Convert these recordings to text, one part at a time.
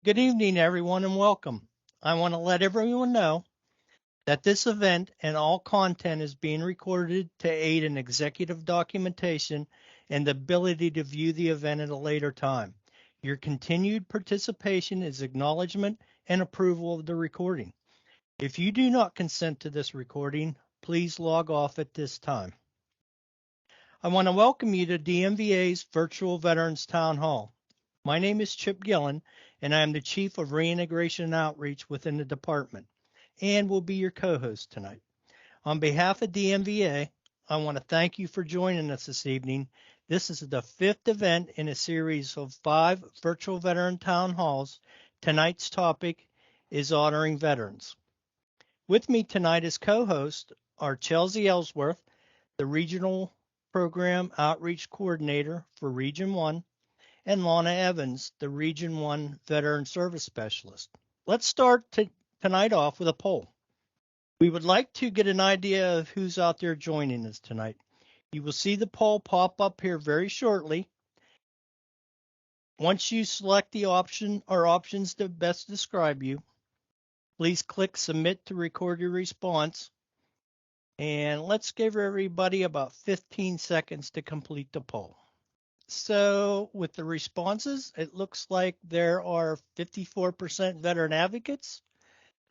Good evening, everyone, and welcome. I want to let everyone know that this event and all content is being recorded to aid in executive documentation and the ability to view the event at a later time. Your continued participation is acknowledgement and approval of the recording. If you do not consent to this recording, please log off at this time. I want to welcome you to DMVA's Virtual Veterans Town Hall. My name is Chip Gillen, and I am the Chief of Reintegration and Outreach within the department, and will be your co-host tonight. On behalf of DMVA, I want to thank you for joining us this evening. This is the fifth event in a series of 5 virtual veteran town halls. Tonight's topic is honoring veterans. With me tonight as co-host are Chelsea Ellsworth, the Regional Program Outreach Coordinator for Region 1, and Lana Evans, the Region 1 Veteran Service Specialist. Let's start tonight off with a poll. We would like to get an idea of who's out there joining us tonight. You will see the poll pop up here very shortly. Once you select the option or options that best describe you, please click Submit to record your response. And let's give everybody about 15 seconds to complete the poll. So with the responses, it looks like there are 54% veteran advocates,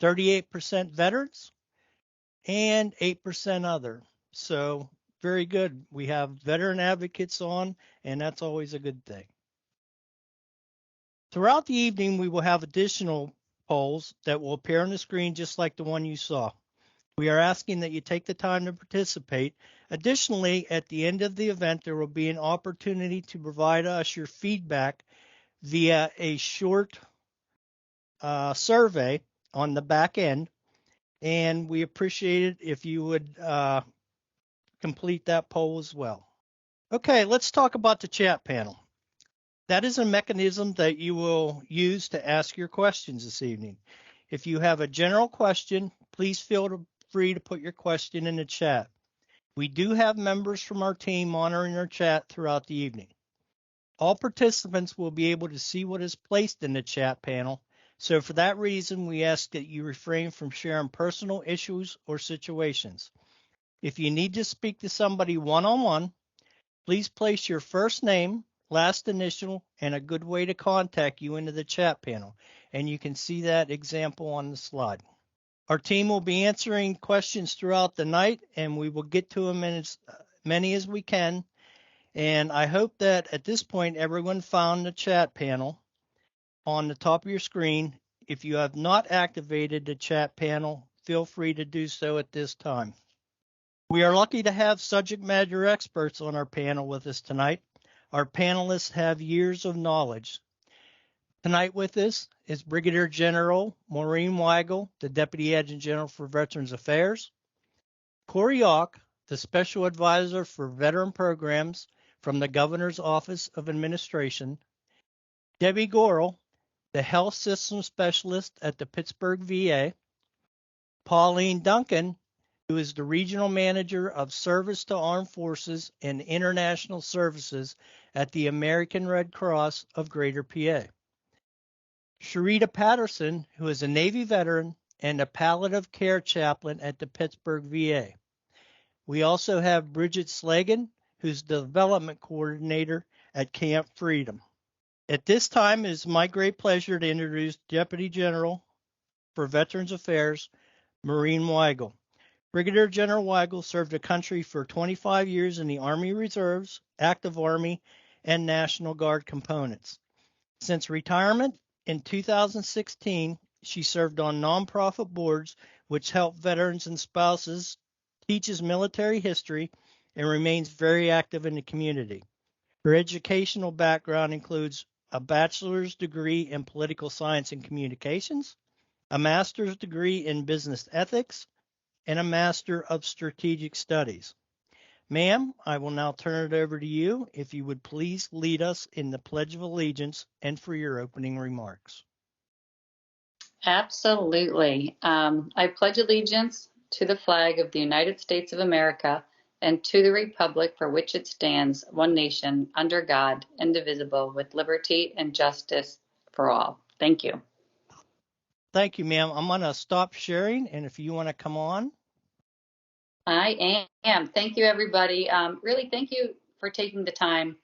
38% veterans, and 8% other. So very good. We have veteran advocates on, and that's always a good thing. Throughout the evening, we will have additional polls that will appear on the screen just like the one you saw. We are asking that you take the time to participate. Additionally, at the end of the event, there will be an opportunity to provide us your feedback via a short survey on the back end, and we appreciate it if you would complete that poll as well. Okay, let's talk about the chat panel. That is a mechanism that you will use to ask your questions this evening. If you have a general question, please feel free to put your question in the chat. We do have members from our team monitoring our chat throughout the evening. All participants will be able to see what is placed in the chat panel, so for that reason, we ask that you refrain from sharing personal issues or situations. If you need to speak to somebody one-on-one, please place your first name, last initial, and a good way to contact you into the chat panel, and you can see that example on the slide. Our team will be answering questions throughout the night, and we will get to them in as many as we can. And I hope that at this point, everyone found the chat panel on the top of your screen. If you have not activated the chat panel, feel free to do so at this time. We are lucky to have subject matter experts on our panel with us tonight. Our panelists have years of knowledge. Tonight with us is Brigadier General Maureen Weigel, the Deputy Adjutant General for Veterans Affairs, Corey Ock, the Special Advisor for Veteran Programs from the Governor's Office of Administration, Debbie Gorel, the Health System Specialist at the Pittsburgh VA, Pauline Duncan, who is the Regional Manager of Service to Armed Forces and International Services at the American Red Cross of Greater PA. Sharita Patterson, who is a Navy veteran and a palliative care chaplain at the Pittsburgh VA. We also have Bridget Slagan, who's the development coordinator at Camp Freedom. At this time, it is my great pleasure to introduce Deputy General for Veterans Affairs, Maureen Weigel. Brigadier General Weigel served the country for 25 years in the Army Reserves, Active Army, and National Guard components. Since retirement, in 2016, she served on nonprofit boards which help veterans and spouses, teaches military history, and remains very active in the community. Her educational background includes a bachelor's degree in political science and communications, a master's degree in business ethics, and a master of strategic studies. Ma'am, I will now turn it over to you, if you would please lead us in the Pledge of Allegiance and for your opening remarks. Absolutely. I pledge allegiance to the flag of the United States of America and to the republic for which it stands, one nation, under God, indivisible, with liberty and justice for all. Thank you. Thank you, ma'am. I'm going to stop sharing, and if you want to come on. I am. Thank you, everybody. Really, thank you for taking the time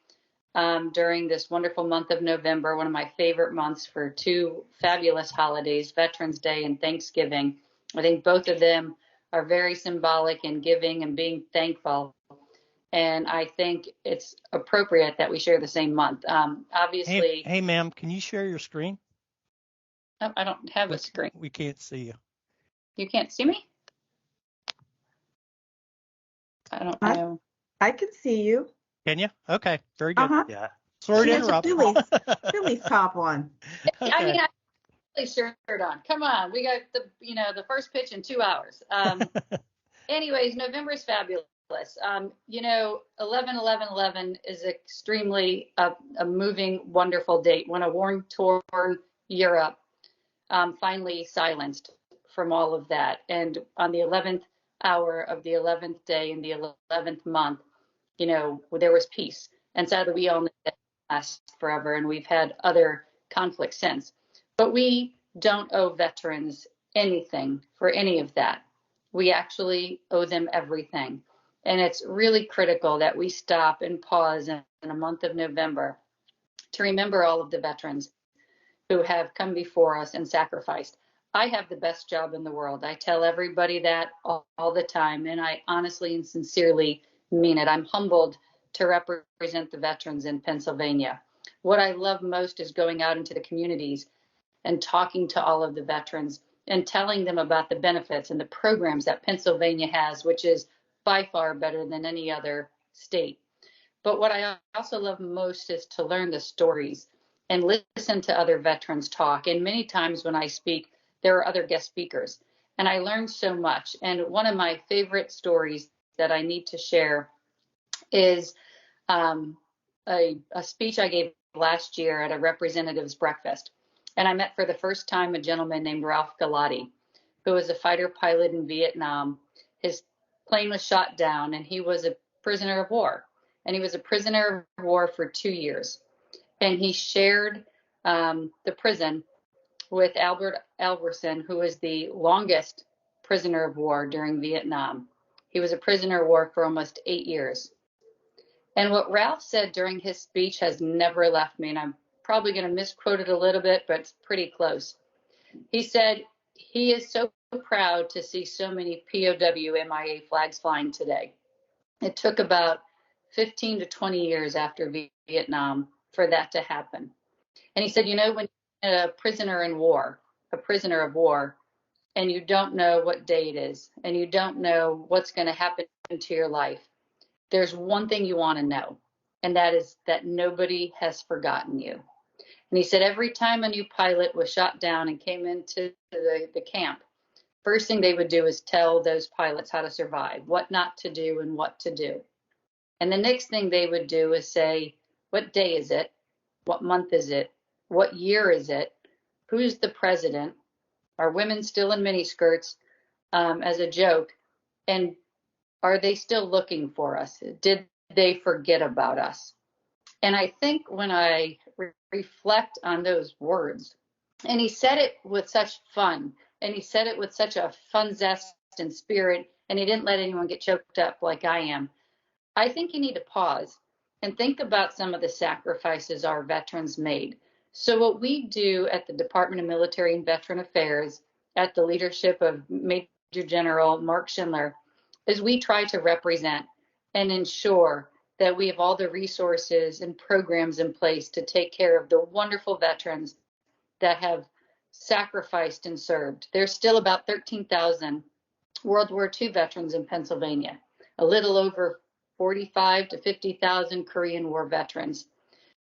during this wonderful month of November, one of my favorite months for two fabulous holidays, Veterans Day and Thanksgiving. I think both of them are very symbolic in giving and being thankful. And I think it's appropriate that we share the same month. Obviously, Hey, ma'am, can you share your screen? oh, I don't have a screen. We can't see you. You can't see me? I don't know. I can see you. Can you? Okay, very good. Uh-huh. Yeah. Sorry to interrupt. Phillies top on. Okay. I mean, I really shirt on. Come on, we got the first pitch in 2 hours. Anyways, November is fabulous. 11/11/11 is extremely a moving, wonderful date when a war-torn Europe finally silenced from all of that. And on the 11th hour of the 11th day in the 11th month, there was peace. And sadly, we all know that lasts forever, and we've had other conflicts since. But we don't owe veterans anything for any of that. We actually owe them everything. And it's really critical that we stop and pause in a month of November to remember all of the veterans who have come before us and sacrificed. I have the best job in the world. I tell everybody that all the time, and I honestly and sincerely mean it. I'm humbled to represent the veterans in Pennsylvania. What I love most is going out into the communities and talking to all of the veterans and telling them about the benefits and the programs that Pennsylvania has, which is by far better than any other state. But what I also love most is to learn the stories and listen to other veterans talk. And many times when I speak, there are other guest speakers, and I learn so much. And one of my favorite stories that I need to share is a speech I gave last year at a representatives breakfast. And I met for the first time a gentleman named Ralph Galati, who was a fighter pilot in Vietnam. His plane was shot down, and he was a prisoner of war. And he was a prisoner of war for 2 years. And he shared the prison with Albert Alberson, who was the longest prisoner of war during Vietnam. He was a prisoner of war for almost 8 years. And what Ralph said during his speech has never left me, and I'm probably going to misquote it a little bit, but it's pretty close. He said he is so proud to see so many POW MIA flags flying today. It took about 15 to 20 years after Vietnam for that to happen. And he said, when you're a prisoner of war, and you don't know what day it is, and you don't know what's going to happen to your life, there's one thing you want to know, and that is that nobody has forgotten you. And he said every time a new pilot was shot down and came into the camp, first thing they would do is tell those pilots how to survive, what not to do and what to do. And the next thing they would do is say, what day is it? What month is it? What year is it? Who's the president? Are women still in miniskirts as a joke? And are they still looking for us? Did they forget about us? And I think when I reflect on those words, and he said it with such fun, and he said it with such a fun zest and spirit, and he didn't let anyone get choked up like I am. I think you need to pause and think about some of the sacrifices our veterans made. So what we do at the Department of Military and Veteran Affairs, at the leadership of Major General Mark Schindler, is we try to represent and ensure that we have all the resources and programs in place to take care of the wonderful veterans that have sacrificed and served. There's still about 13,000 World War II veterans in Pennsylvania, a little over 45 to 50,000 Korean War veterans.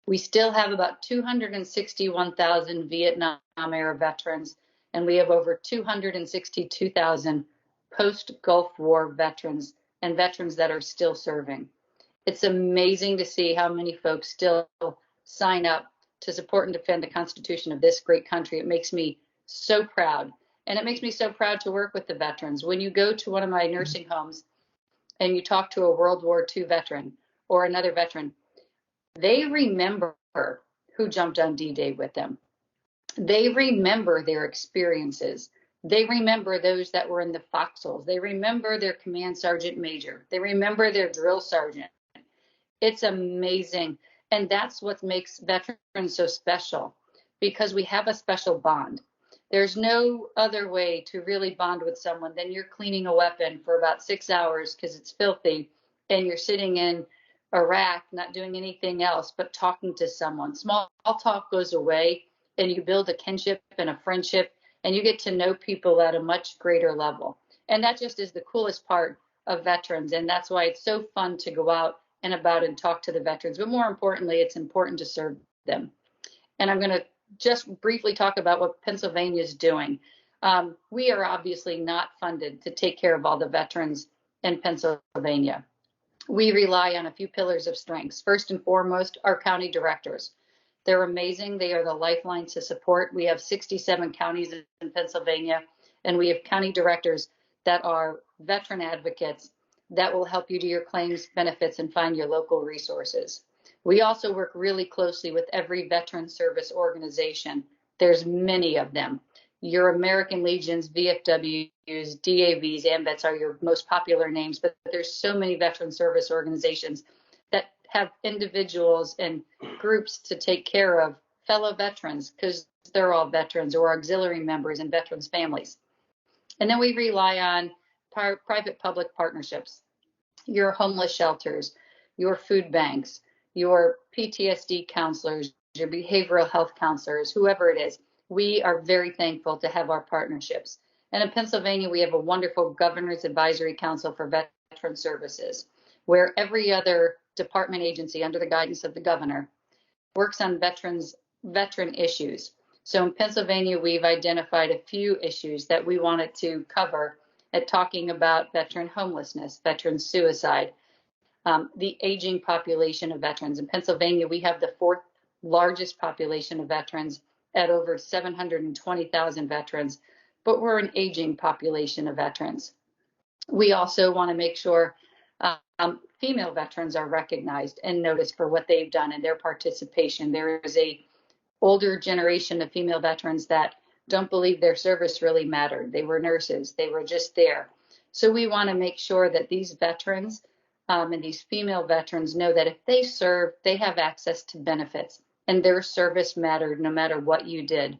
We still have about 261,000 Vietnam era veterans, and we have over 262,000 post-Gulf War veterans and veterans that are still serving. It's amazing to see how many folks still sign up to support and defend the Constitution of this great country. It makes me so proud. And it makes me so proud to work with the veterans. When you go to one of my nursing homes and you talk to a World War II veteran or another veteran, they remember who jumped on D-Day with them. They remember their experiences. They remember those that were in the foxholes. They remember their command sergeant major. They remember their drill sergeant. It's amazing. And that's what makes veterans so special, because we have a special bond. There's no other way to really bond with someone than you're cleaning a weapon for about 6 hours because it's filthy, and you're sitting in Iraq not doing anything else but talking to someone. Small talk goes away, and you build a kinship and a friendship, and you get to know people at a much greater level. And that just is the coolest part of veterans. And that's why it's so fun to go out and about and talk to the veterans. But more importantly, it's important to serve them. And I'm going to just briefly talk about what Pennsylvania is doing. We are obviously not funded to take care of all the veterans in Pennsylvania. We rely on a few pillars of strengths. First and foremost, our county directors. They're amazing. They are the lifeline to support. We have 67 counties in Pennsylvania, and we have county directors that are veteran advocates that will help you do your claims, benefits, and find your local resources. We also work really closely with every veteran service organization. There's many of them. Your American Legions, VFWs, DAVs, AMVETs are your most popular names, but there's so many veteran service organizations that have individuals and groups to take care of fellow veterans, because they're all veterans, or auxiliary members and veterans' families. And then we rely on private-public partnerships, your homeless shelters, your food banks, your PTSD counselors, your behavioral health counselors, whoever it is. We are very thankful to have our partnerships. And in Pennsylvania, we have a wonderful Governor's Advisory Council for Veteran Services, where every other department agency under the guidance of the governor works on veteran issues. So in Pennsylvania, we've identified a few issues that we wanted to cover at talking about veteran homelessness, veteran suicide, the aging population of veterans. In Pennsylvania, we have the fourth largest population of veterans at over 720,000 veterans, but we're an aging population of veterans. We also want to make sure female veterans are recognized and noticed for what they've done and their participation. There is a older generation of female veterans that don't believe their service really mattered. They were nurses. They were just there. So we want to make sure that these veterans and these female veterans know that if they serve, they have access to benefits, and their service mattered no matter what you did.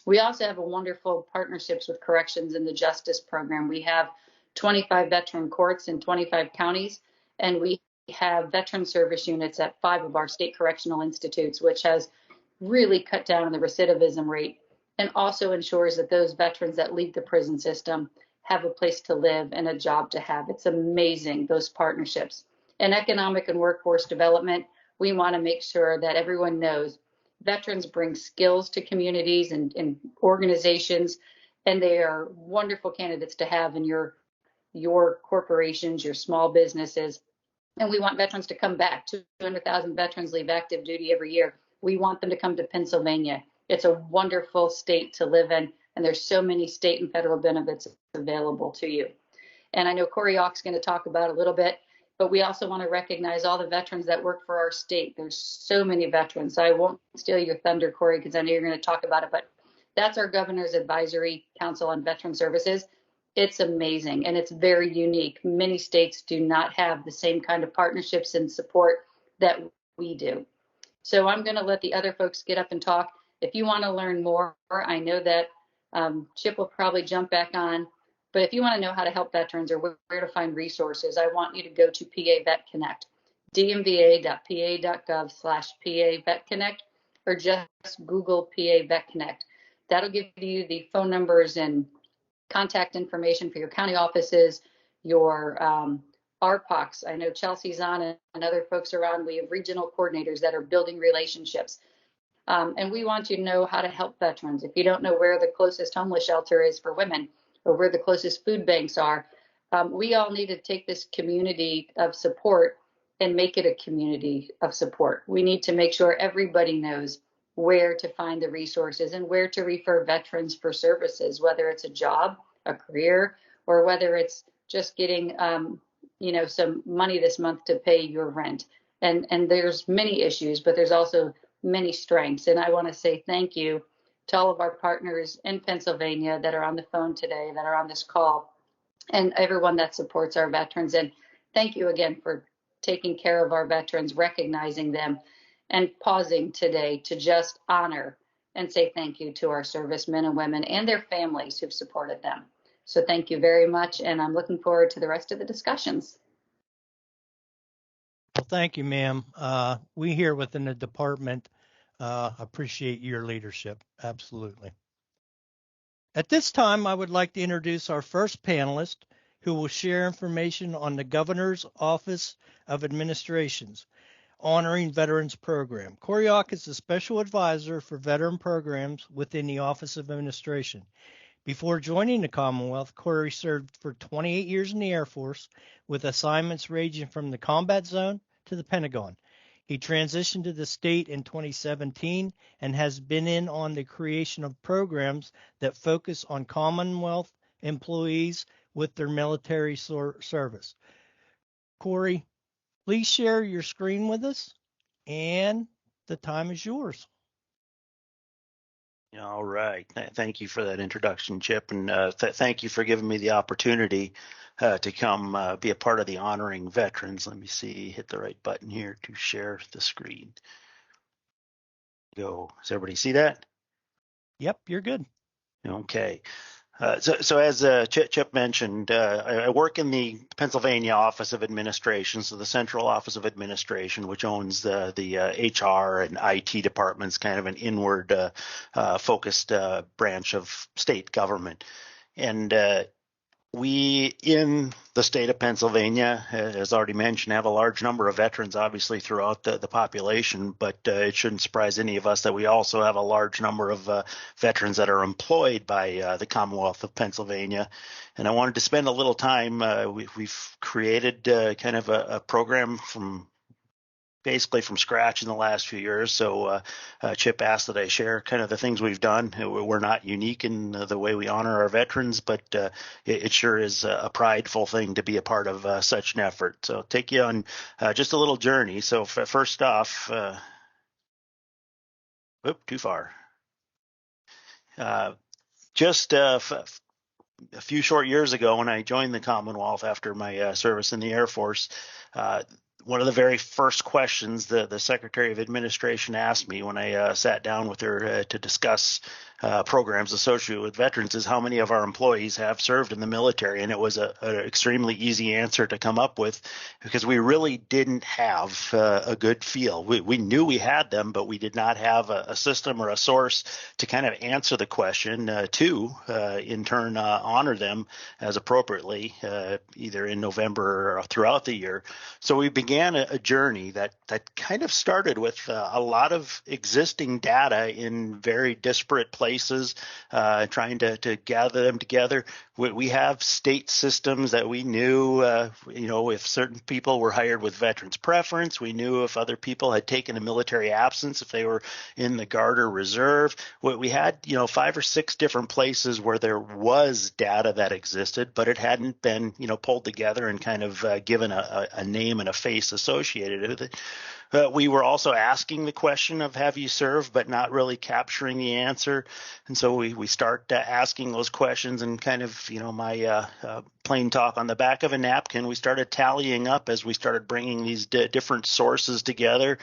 We also have a wonderful partnerships with corrections in the justice program. We have 25 veteran courts in 25 counties, and we have veteran service units at 5 of our state correctional institutes, which has really cut down on the recidivism rate and also ensures that those veterans that leave the prison system have a place to live and a job to have. It's amazing, those partnerships. And economic and workforce development, we want to make sure that everyone knows veterans bring skills to communities and organizations, and they are wonderful candidates to have in your corporations, your small businesses. And we want veterans to come back. 200,000 veterans leave active duty every year. We want them to come to Pennsylvania. It's a wonderful state to live in, and there's so many state and federal benefits available to you. And I know Corey Ock's going to talk about a little bit, but we also want to recognize all the veterans that work for our state. There's so many veterans. So I won't steal your thunder, Corey, because I know you're going to talk about it, but that's our Governor's Advisory Council on Veteran Services. It's amazing, and it's very unique. Many states do not have the same kind of partnerships and support that we do. So I'm going to let the other folks get up and talk. If you want to learn more, I know that Chip will probably jump back on. But if you want to know how to help veterans or where to find resources, I want you to go to PA Vet Connect, dmva.pa.gov/PA Vet Connect, or just Google PA Vet Connect. That'll give you the phone numbers and contact information for your county offices, your RPOCs. I know Chelsea's on and other folks are on. We have regional coordinators that are building relationships. And we want you to know how to help veterans. If you don't know where the closest homeless shelter is for women or where the closest food banks are, we all need to take this community of support and make it a community of support. We need to make sure everybody knows where to find the resources and where to refer veterans for services, whether it's a job, a career, or whether it's just getting some money this month to pay your rent. And there's many issues, but there's also many strengths. And I want to say thank you to all of our partners in Pennsylvania that are on the phone today, that are on this call, and everyone that supports our veterans. And thank you again for taking care of our veterans, recognizing them, and pausing today to just honor and say thank you to our servicemen and women and their families who've supported them. So thank you very much, and I'm looking forward to the rest of the discussions. Well, thank you, ma'am. We here within the department appreciate your leadership. Absolutely. At this time, I would like to introduce our first panelist who will share information on the Governor's Office of Administration's Honoring Veterans Program. Corey Ock is the Special Advisor for Veteran Programs within the Office of Administration. Before joining the Commonwealth, Corey served for 28 years in the Air Force with assignments ranging from the combat zone to the Pentagon. He transitioned to the state in 2017 and has been in on the creation of programs that focus on Commonwealth employees with their military service. Corey, please share your screen with us, and the time is yours. All right. Thank you for that introduction, Chip, and thank you for giving me the opportunity to come be a part of the Honoring Veterans. Let me see, hit the right button here to share the screen. Go. Does everybody see that? Yep, you're good. Okay. So as Chip mentioned, I work in the Pennsylvania Office of Administration, so the Central Office of Administration, which owns the HR and IT departments, kind of an inward focused branch of state government. And we, in the state of Pennsylvania, as already mentioned, have a large number of veterans, obviously, throughout the population, but it shouldn't surprise any of us that we also have a large number of veterans that are employed by the Commonwealth of Pennsylvania. And I wanted to spend a little time, we've created kind of a program basically from scratch in the last few years. So Chip asked that I share kind of the things we've done. We're not unique in the way we honor our veterans, but it sure is a prideful thing to be a part of such an effort. So I'll take you on just a little journey. So first off, too far. Just a few short years ago, when I joined the Commonwealth after my service in the Air Force, one of the very first questions the Secretary of Administration asked me when I sat down with her to discuss programs associated with veterans is how many of our employees have served in the military. And it was an extremely easy answer to come up with because we really didn't have a good feel. We knew we had them, but we did not have a system or a source to kind of answer the question to, in turn, honor them as appropriately, either in November or throughout the year. So we began a journey that kind of started with a lot of existing data in very disparate places, trying to gather them together. We have state systems that we knew, if certain people were hired with veterans preference, we knew if other people had taken a military absence, if they were in the Guard or Reserve. We had, 5 or 6 different places where there was data that existed, but it hadn't been, pulled together and kind of given a name and a face associated with it. We were also asking the question of have you served, but not really capturing the answer. And so we start asking those questions and kind of, my plain talk on the back of a napkin, we started tallying up as we started bringing these different sources together.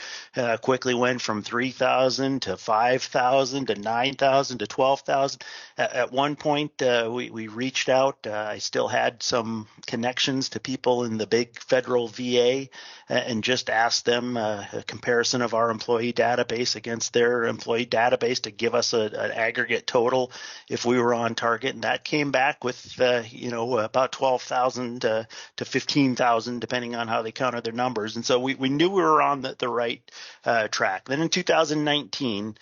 Quickly went from 3,000 to 5,000 to 9,000 to 12,000. At one point, we reached out. I still had some connections to people in the big federal VA and just asked them a comparison of our employee database against their employee database to give us an aggregate total if we were on target. And that came back with, about 12,000 to 15,000, depending on how they counted their numbers. And so we knew we were on the right track. Then in 2019,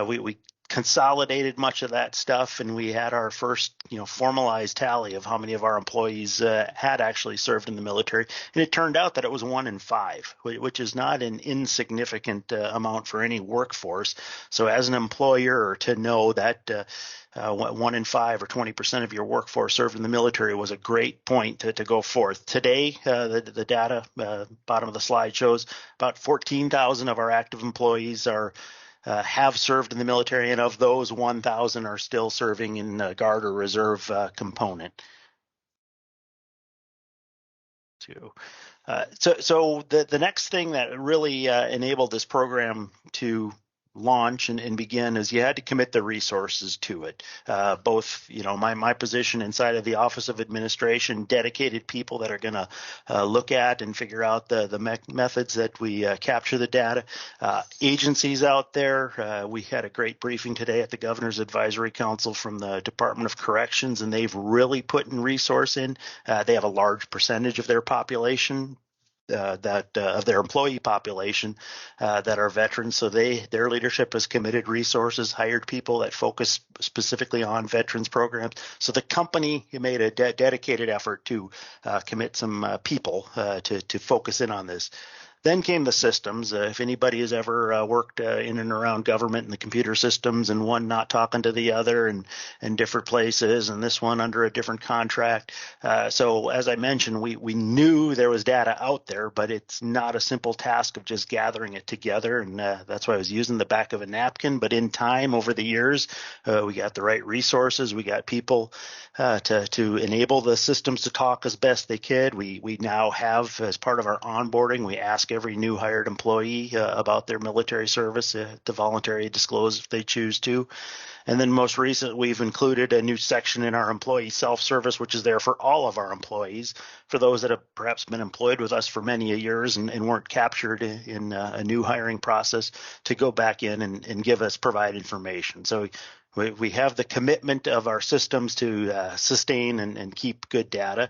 we consolidated much of that stuff, and we had our first, formalized tally of how many of our employees had actually served in the military. And it turned out that it was 1 in 5, which is not an insignificant amount for any workforce. So as an employer, to know that 1 in 5 or 20% of your workforce served in the military was a great point to go forth. Today, the data, bottom of the slide shows about 14,000 of our active employees are have served in the military, and of those, 1,000 are still serving in Guard or Reserve component. So the next thing that really enabled this program to launch and begin is you had to commit the resources to it. Both, my position inside of the Office of Administration, dedicated people that are going to look at and figure out the methods that we capture the data. Agencies out there, we had a great briefing today at the Governor's Advisory Council from the Department of Corrections, and they've really put in resource in. They have a large percentage of their population of their employee population that are veterans. So their leadership has committed resources, hired people that focus specifically on veterans programs. So the company made a dedicated effort to commit some people to focus in on this. Then came the systems. If anybody has ever worked in and around government and the computer systems, and one not talking to the other and different places, and this one under a different contract. So as I mentioned, we knew there was data out there, but it's not a simple task of just gathering it together. And that's why I was using the back of a napkin. But in time, over the years, we got the right resources. We got people to enable the systems to talk as best they could. We now have, as part of our onboarding, we ask every new hired employee about their military service to voluntarily disclose if they choose to. And then most recently, we've included a new section in our employee self-service, which is there for all of our employees, for those that have perhaps been employed with us for many years and weren't captured in a new hiring process, to go back in and provide information. So we have the commitment of our systems to sustain and keep good data.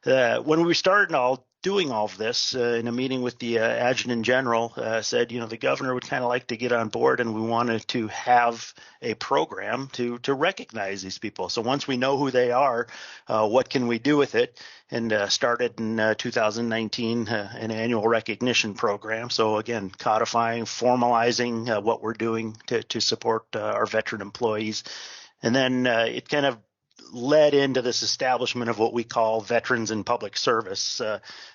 When we started doing all of this in a meeting with the Adjutant General, said, the governor would kind of like to get on board, and we wanted to have a program to recognize these people. So once we know who they are, what can we do with it? And started in 2019 an annual recognition program. So again, codifying, formalizing what we're doing to support our veteran employees. And then it kind of led into this establishment of what we call Veterans in Public Service.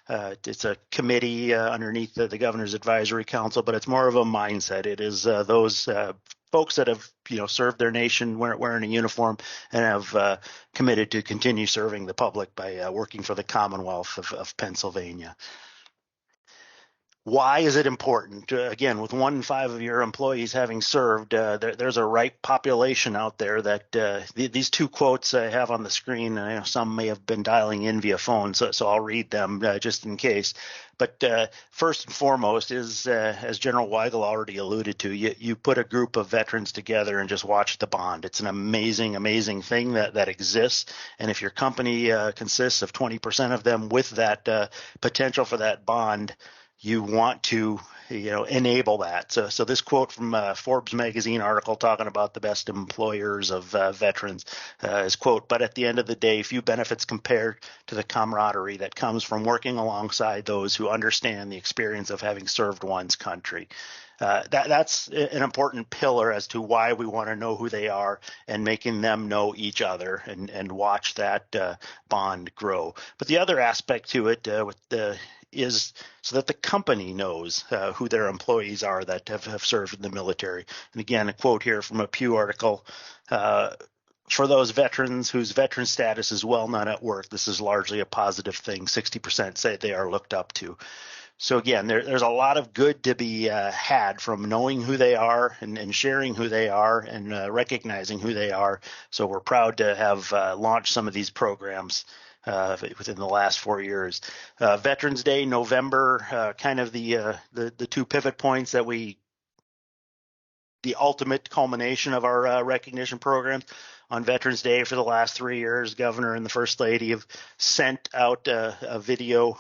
It's a committee underneath the Governor's Advisory Council, but it's more of a mindset. It is those folks that have served their nation wearing a uniform and have committed to continue serving the public by working for the Commonwealth of Pennsylvania. Why is it important? Again, with 1 in 5 of your employees having served, there's a ripe population out there that these two quotes I have on the screen, some may have been dialing in via phone, so I'll read them just in case. But first and foremost is, as General Weigel already alluded to, you put a group of veterans together and just watch the bond. It's an amazing, amazing thing that exists. And if your company consists of 20% of them with that potential for that bond, you want to enable that. So this quote from Forbes magazine article talking about the best employers of veterans is quote, "But at the end of the day, few benefits compared to the camaraderie that comes from working alongside those who understand the experience of having served one's country." That's an important pillar as to why we want to know who they are and making them know each other and watch that bond grow. But the other aspect to it is so that the company knows who their employees are that have served in the military. And again, a quote here from a Pew article, "For those veterans whose veteran status is well known at work, this is largely a positive thing. 60% say they are looked up to." So again, there's a lot of good to be had from knowing who they are and sharing who they are and recognizing who they are. So we're proud to have launched some of these programs within the last 4 years. Veterans Day, November, kind of the two pivot points that the ultimate culmination of our recognition programs. On Veterans Day for the last 3 years, Governor and the First Lady have sent out a video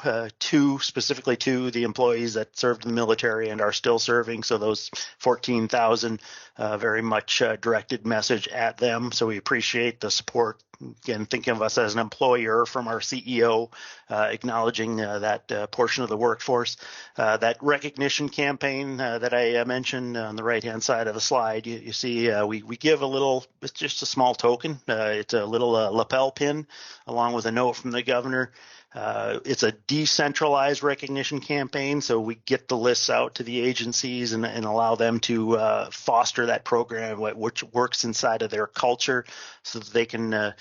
specifically to the employees that served in the military and are still serving. So those 14,000 very much directed message at them. So we appreciate the support. Again, thinking of us as an employer from our CEO, acknowledging that portion of the workforce. That recognition campaign that I mentioned on the right-hand side of the slide, you see we give a little, it's just a small token. It's a little lapel pin along with a note from the governor. It's a decentralized recognition campaign, so we get the lists out to the agencies and allow them to foster that program, which works inside of their culture, so that they can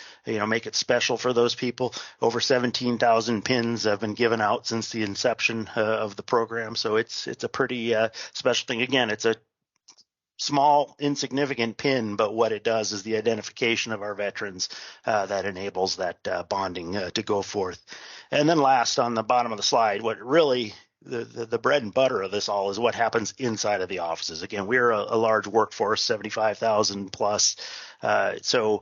make it special for those people. Over 17,000 pins have been given out since the inception of the program, so it's a pretty special thing. Again, it's a small, insignificant pin, but what it does is the identification of our veterans that enables that bonding to go forth. And then last, on the bottom of the slide, what really the bread and butter of this all is what happens inside of the offices. Again, we're a large workforce, 75,000 plus. So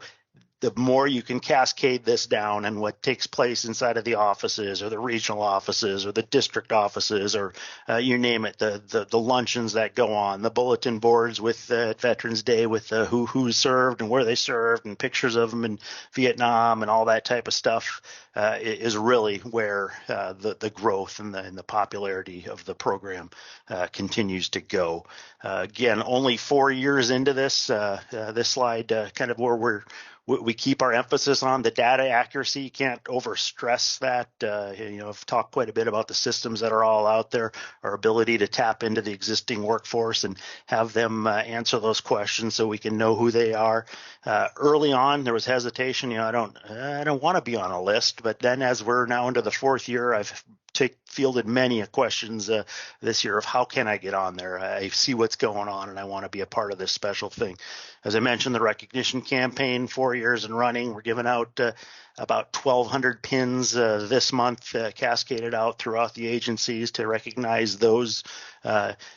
the more you can cascade this down and what takes place inside of the offices or the regional offices or the district offices or you name it, the luncheons that go on, the bulletin boards with Veterans Day with who served and where they served and pictures of them in Vietnam and all that type of stuff is really where the growth and the popularity of the program continues to go. Again, only 4 years into this, this slide kind of where we keep our emphasis on the data accuracy. You can't overstress that. I've talked quite a bit about the systems that are all out there, our ability to tap into the existing workforce and have them answer those questions so we can know who they are. Early on, there was hesitation. I don't want to be on a list. But then as we're now into the 4th year, I've fielded many questions this year of how can I get on there? I see what's going on and I want to be a part of this special thing. As I mentioned, the recognition campaign, 4 years and running, we're giving out about 1,200 pins this month, cascaded out throughout the agencies to recognize those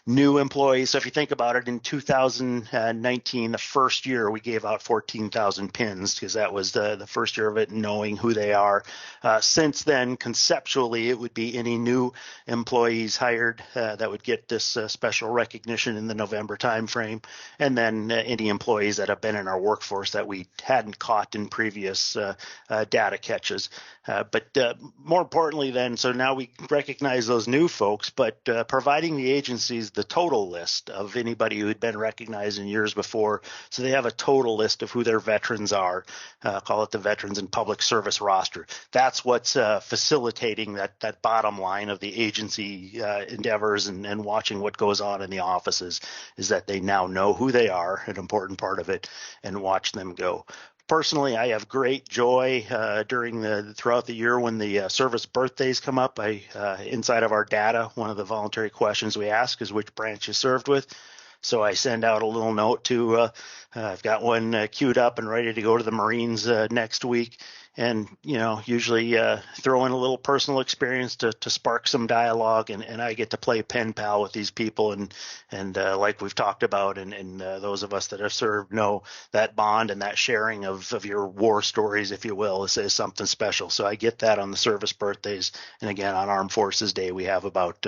new employees. So if you think about it, in 2019, the first year, we gave out 14,000 pins because that was the first year of it, knowing who they are. Since then, conceptually, it would be any new employees hired that would get this special recognition in the November timeframe, and then any employees that have been in our workforce that we hadn't caught in previous data catches. But more importantly then, so now we recognize those new folks, but providing the agencies the total list of anybody who had been recognized in years before, so they have a total list of who their veterans are, call it the Veterans and Public Service roster. That's what's facilitating that bottom line of the agency endeavors and watching what goes on in the offices, is that they now know who they are, an important part of it, and watch them go. Personally, I have great joy throughout the year when the service birthdays come up. Inside of our data, one of the voluntary questions we ask is which branch you served with. So I send out a little note to, I've got one queued up and ready to go to the Marines next week. And, usually throw in a little personal experience to spark some dialogue. And I get to play pen pal with these people. And like we've talked about, and those of us that have served know that bond and that sharing of your war stories, if you will, is something special. So I get that on the service birthdays. And again, on Armed Forces Day, we have about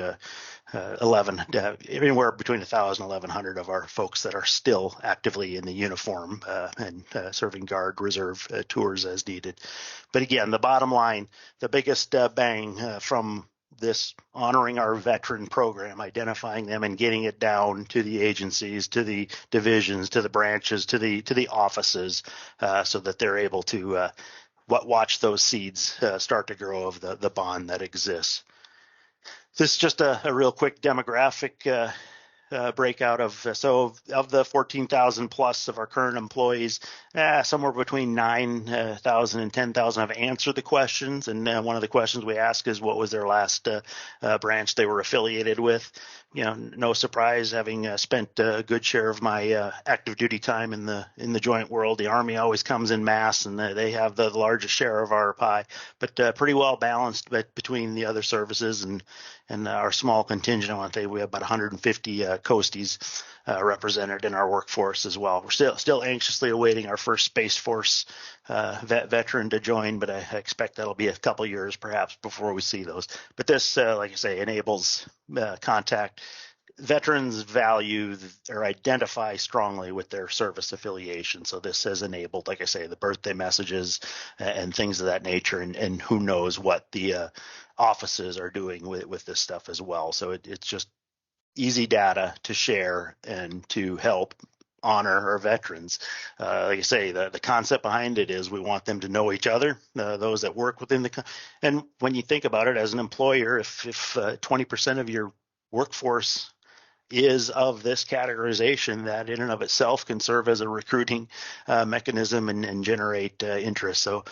anywhere between 1,000 and 1,100 of our folks that are still actively in the uniform and serving Guard, Reserve tours as needed. But again, the bottom line, the biggest bang from this honoring our veteran program, identifying them and getting it down to the agencies, to the divisions, to the branches, to the offices, so that they're able to watch those seeds start to grow of the bond that exists. This is just a real quick demographic breakout of the 14,000 plus of our current employees, somewhere between 9,000 and 10,000 have answered the questions. And one of the questions we ask is what was their last branch they were affiliated with. No surprise, having spent a good share of my active duty time in the joint world. The Army always comes in mass, and they have the largest share of our pie, but pretty well balanced between the other services and our small contingent. I want to say we have about 150 coasties represented in our workforce as well. We're still anxiously awaiting our first Space Force veteran to join, but I expect that'll be a couple years perhaps before we see those. But this, like I say, enables contact. Veterans value or identify strongly with their service affiliation. So this has enabled, like I say, the birthday messages and things of that nature, and who knows what the offices are doing with this stuff as well. So it's just easy data to share and to help honor our veterans. Like I say, the concept behind it is we want them to know each other, those that work within and when you think about it as an employer, if 20% of your workforce is of this categorization, that in and of itself can serve as a recruiting mechanism and generate interest. So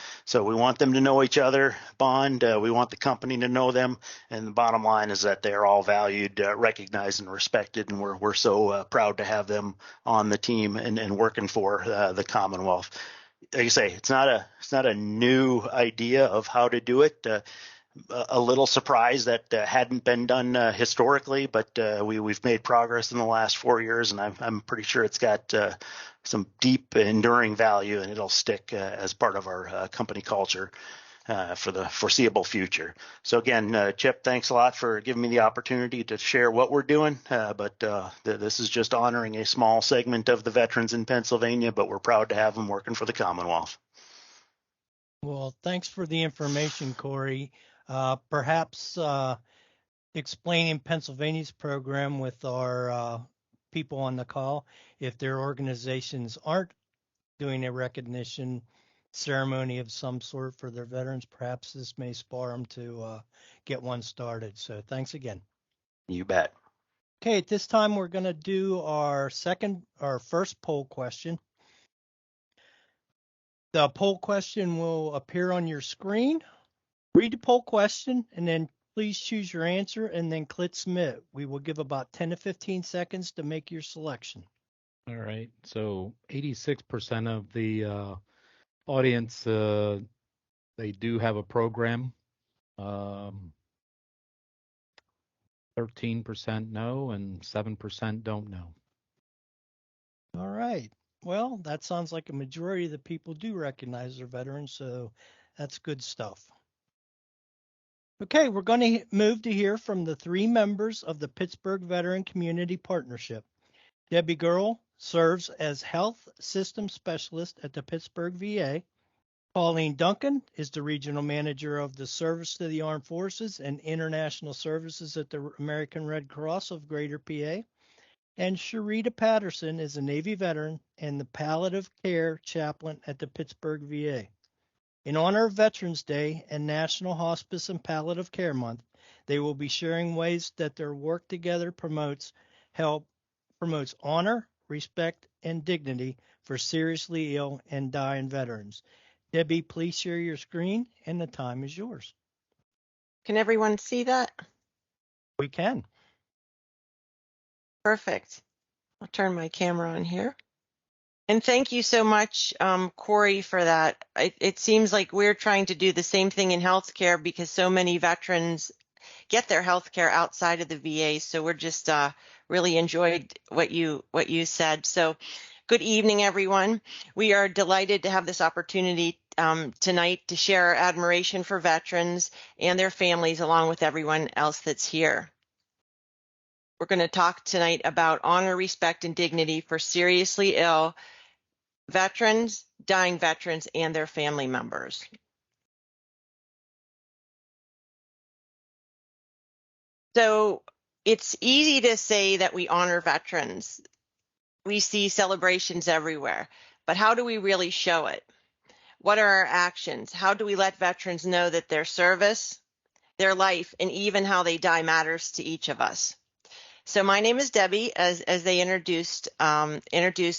we want them to know each other, bond. We want the company to know them, and the bottom line is that they're all valued, recognized, and respected, and we're so proud to have them on the team and working for the Commonwealth. Like I say, it's not a new idea of how to do it. A little surprised that hadn't been done historically, but we've made progress in the last 4 years, and I'm pretty sure it's got some deep, enduring value, and it'll stick as part of our company culture for the foreseeable future. So again, Chip, thanks a lot for giving me the opportunity to share what we're doing, but this is just honoring a small segment of the veterans in Pennsylvania, but we're proud to have them working for the Commonwealth. Well, thanks for the information, Corey. Perhaps explaining Pennsylvania's program with our people on the call. If their organizations aren't doing a recognition ceremony of some sort for their veterans, perhaps this may spur them to get one started. So thanks again. You bet. Okay, at this time we're going to do our first poll question. The poll question will appear on your screen. Read the poll question and then please choose your answer and then click submit. We will give about 10 to 15 seconds to make your selection. All right. So 86% of the audience, they do have a program. 13% no and 7% don't know. All right. Well, that sounds like a majority of the people do recognize their veterans, so that's good stuff. Okay, we're going to move to hear from the three members of the Pittsburgh Veteran Community Partnership. Debbie Girl serves as Health System Specialist at the Pittsburgh VA. Pauline Duncan is the Regional Manager of the Service to the Armed Forces and International Services at the American Red Cross of Greater PA. And Sharita Patterson is a Navy veteran and the Palliative Care Chaplain at the Pittsburgh VA. In honor of Veterans Day and National Hospice and Palliative Care Month, they will be sharing ways that their work together promotes honor, respect, and dignity for seriously ill and dying veterans. Debbie, please share your screen, and the time is yours. Can everyone see that? We can. Perfect. I'll turn my camera on here. And thank you so much, Corey, for that. It seems like we're trying to do the same thing in healthcare because so many veterans get their healthcare outside of the VA. So we're just really enjoyed what you said. So good evening, everyone. We are delighted to have this opportunity tonight to share our admiration for veterans and their families along with everyone else that's here. We're going to talk tonight about honor, respect, and dignity for seriously ill veterans, dying veterans, and their family members. So it's easy to say that we honor veterans. We see celebrations everywhere, but how do we really show it? What are our actions? How do we let veterans know that their service, their life, and even how they die matters to each of us? So my name is Debbie, as they introduced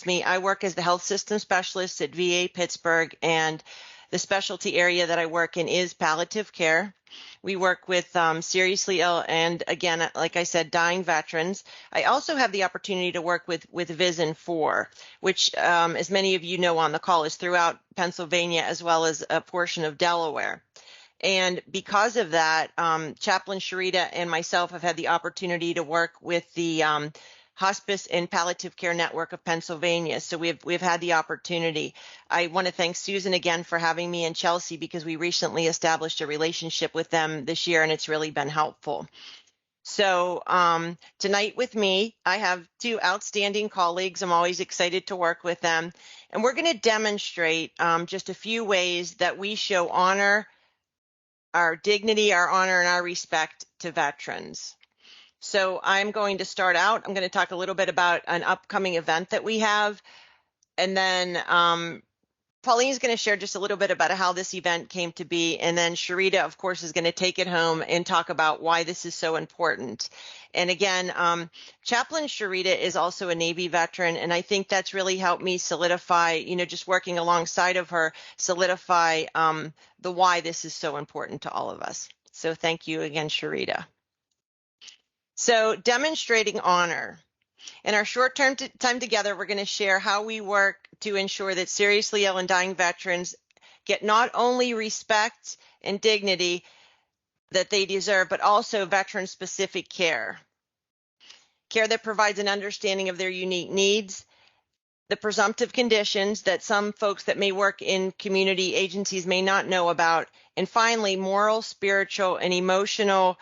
me. I work as the health system specialist at VA Pittsburgh, and the specialty area that I work in is palliative care. We work with seriously ill and, again, like I said, dying veterans. I also have the opportunity to work with VISN 4, which, as many of you know on the call, is throughout Pennsylvania as well as a portion of Delaware. And because of that, Chaplain Sharita and myself have had the opportunity to work with the Hospice and Palliative Care Network of Pennsylvania. So we've had the opportunity. I want to thank Susan again for having me and Chelsea because we recently established a relationship with them this year and it's really been helpful. So tonight with me, I have two outstanding colleagues. I'm always excited to work with them. And we're going to demonstrate just a few ways that we show honor, our dignity, our honor, and our respect to veterans. So I'm going to start out. I'm going to talk a little bit about an upcoming event that we have, and then Pauline's going to share just a little bit about how this event came to be, and then Sharita, of course, is going to take it home and talk about why this is so important. And again, Chaplain Sharita is also a Navy veteran, and I think that's really helped me solidify, just working alongside of her, solidify the why this is so important to all of us. So thank you again, Sharita. So demonstrating honor. In our short-term time together, we're going to share how we work to ensure that seriously ill and dying veterans get not only respect and dignity that they deserve, but also veteran-specific care. Care that provides an understanding of their unique needs, the presumptive conditions that some folks that may work in community agencies may not know about, and finally, moral, spiritual, and emotional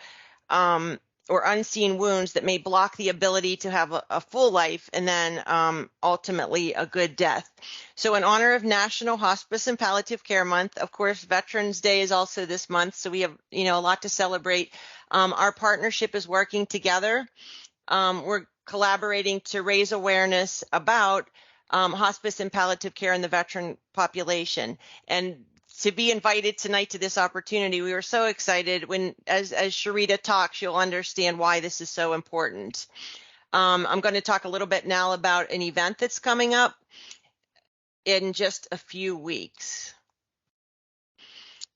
or unseen wounds that may block the ability to have a full life and then ultimately a good death. So in honor of National Hospice and Palliative Care Month, of course, Veterans Day is also this month, so we have a lot to celebrate. Our partnership is working together. We're collaborating to raise awareness about hospice and palliative care in the veteran population. And to be invited tonight to this opportunity, we were so excited. As Sharita talks, you'll understand why this is so important. I'm going to talk a little bit now about an event that's coming up in just a few weeks.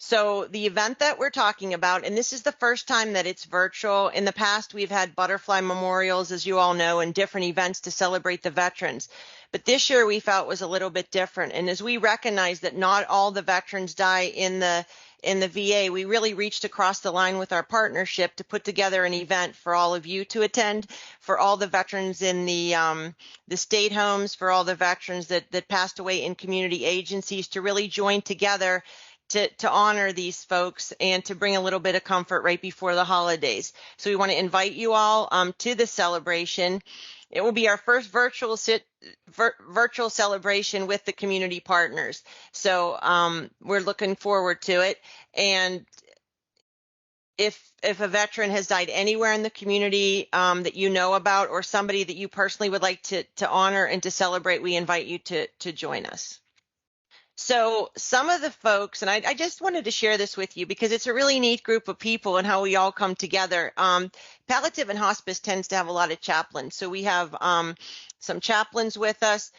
So the event that we're talking about, and this is the first time that it's virtual. In the past, we've had butterfly memorials, as you all know, and different events to celebrate the veterans. But this year we felt was a little bit different. And as we recognize that not all the veterans die in the VA, we really reached across the line with our partnership to put together an event for all of you to attend, for all the veterans in the state homes, for all the veterans that passed away in community agencies, to really join together to honor these folks and to bring a little bit of comfort right before the holidays. So we want to invite you all to the celebration. It will be our first virtual celebration with the community partners. So we're looking forward to it. And if a veteran has died anywhere in the community that you know about, or somebody that you personally would like to honor and to celebrate, we invite you to join us. So some of the folks, and I just wanted to share this with you because it's a really neat group of people and how we all come together. Palliative and hospice tends to have a lot of chaplains. So we have some chaplains with us.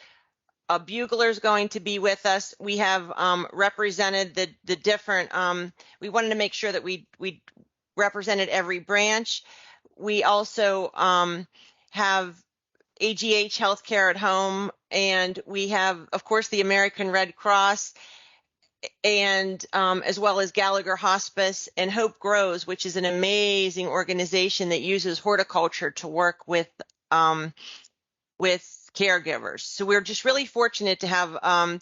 A bugler's going to be with us. We have represented the different, we wanted to make sure that we represented every branch. We also have AGH Healthcare at Home, and we have, of course, the American Red Cross, and as well as Gallagher Hospice and Hope Grows, which is an amazing organization that uses horticulture to work with caregivers. So we're just really fortunate to have a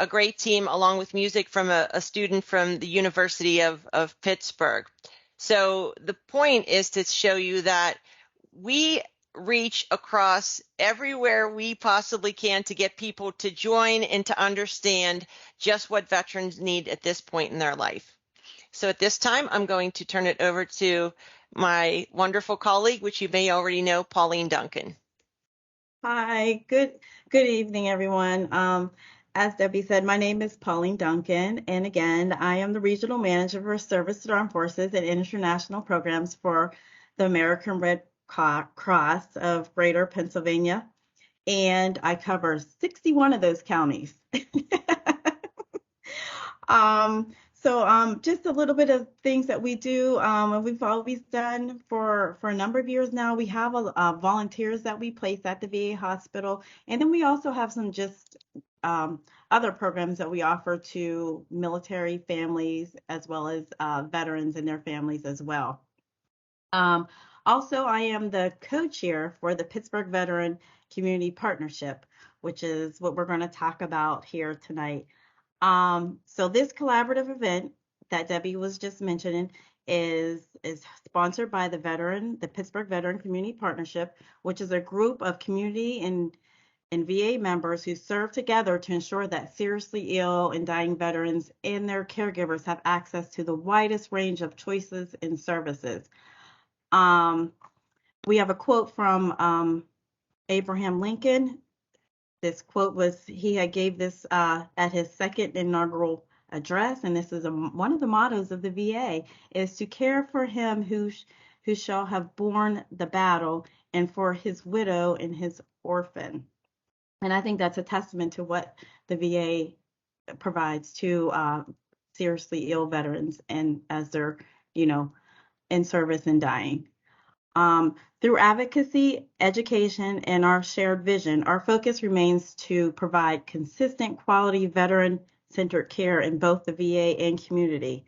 great team, along with music from a student from the University of Pittsburgh. So the point is to show you that we reach across everywhere we possibly can to get people to join and to understand just what veterans need at this point in their life. So at this time, I'm going to turn it over to my wonderful colleague, which you may already know, Pauline Duncan. Hi, good evening, everyone. As Debbie said, my name is Pauline Duncan, and again, I am the Regional Manager for Service to Armed Forces and International Programs for the American Red Cross of Greater Pennsylvania, and I cover 61 of those counties. So just a little bit of things that we do, and we've always done for a number of years now. We have volunteers that we place at the VA hospital, and then we also have some just other programs that we offer to military families as well as veterans and their families as well. Also, I am the co-chair for the Pittsburgh Veteran Community Partnership, which is what we're going to talk about here tonight. So this collaborative event that Debbie was just mentioning is sponsored by the Pittsburgh Veteran Community Partnership, which is a group of community and VA members who serve together to ensure that seriously ill and dying veterans and their caregivers have access to the widest range of choices and services. We have a quote from Abraham Lincoln. This quote was, he had gave this at his second inaugural address, and this is one of the mottos of the VA, is to care for him who shall have borne the battle, and for his widow and his orphan. And I think that's a testament to what the VA provides to seriously ill veterans, and as they're, in service and dying. Through advocacy, education, and our shared vision, our focus remains to provide consistent quality veteran-centered care in both the VA and community.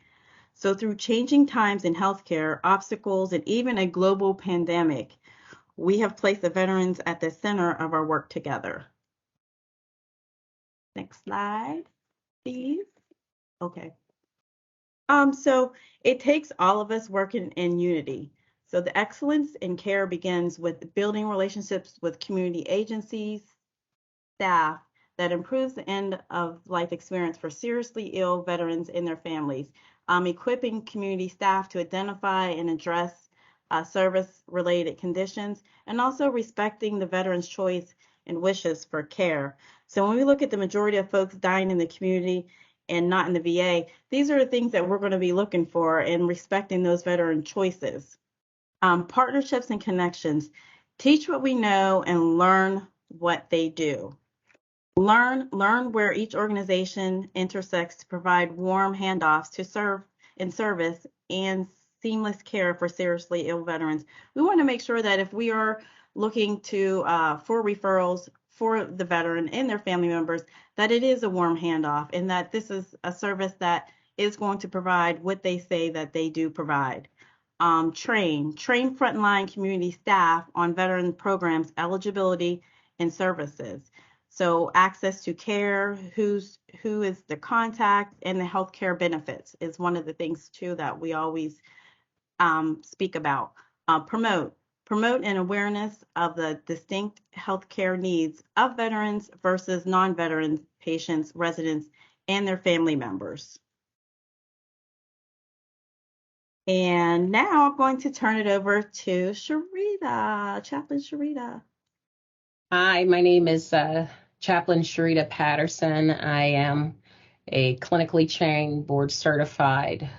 So through changing times in healthcare, obstacles, and even a global pandemic, we have placed the veterans at the center of our work together. Next slide, please. Okay. So it takes all of us working in unity. So the excellence in care begins with building relationships with community agencies, staff, that improves the end of life experience for seriously ill veterans and their families. Equipping community staff to identify and address service-related conditions, and also respecting the veteran's choice and wishes for care. So when we look at the majority of folks dying in the community and not in the VA, these are the things that we're going to be looking for and respecting those veteran choices. Partnerships and connections. Teach what we know and learn what they do. Learn where each organization intersects to provide warm handoffs to serve in service and seamless care for seriously ill veterans. We want to make sure that if we are looking to for referrals for the veteran and their family members, that it is a warm handoff, and that this is a service that is going to provide what they say that they do provide. Train frontline community staff on veteran programs, eligibility, and services. So access to care, who is the contact, and the healthcare benefits is one of the things too that we always speak about. Promote an awareness of the distinct healthcare needs of veterans versus non-veteran patients, residents, and their family members. And now I'm going to turn it over to Sharita, Chaplain Sharita. Hi, my name is Chaplain Sharita Patterson. I am a clinically trained, board certified,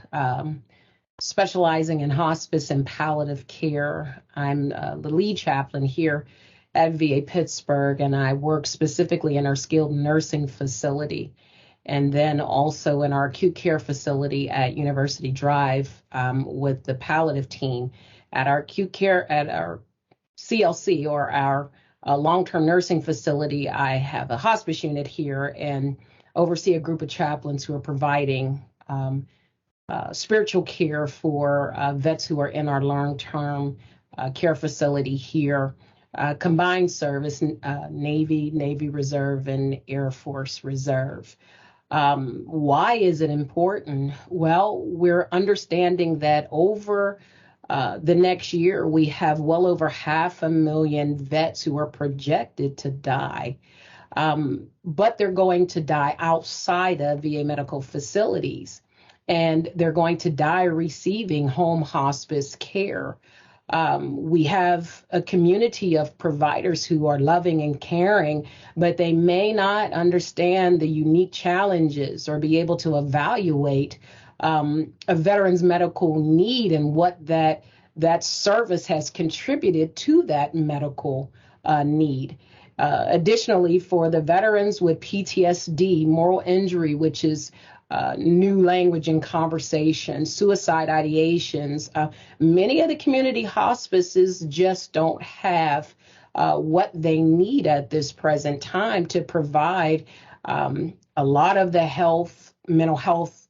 specializing in hospice and palliative care. I'm the lead chaplain here at VA Pittsburgh, and I work specifically in our skilled nursing facility, and then also in our acute care facility at University Drive with the palliative team. At our acute care, at our CLC, or our long-term nursing facility, I have a hospice unit here and oversee a group of chaplains who are providing spiritual care for vets who are in our long-term care facility here. Combined service, Navy Reserve and Air Force Reserve. Why is it important? Well, we're understanding that over the next year, we have well over 500,000 vets who are projected to die, but they're going to die outside of VA medical facilities, and they're going to die receiving home hospice care. We have a community of providers who are loving and caring, but they may not understand the unique challenges or be able to evaluate a veteran's medical need and what that service has contributed to that medical need. Additionally, for the veterans with PTSD, moral injury, which is new language and conversation, suicide ideations, many of the community hospices just don't have what they need at this present time to provide a lot of the mental health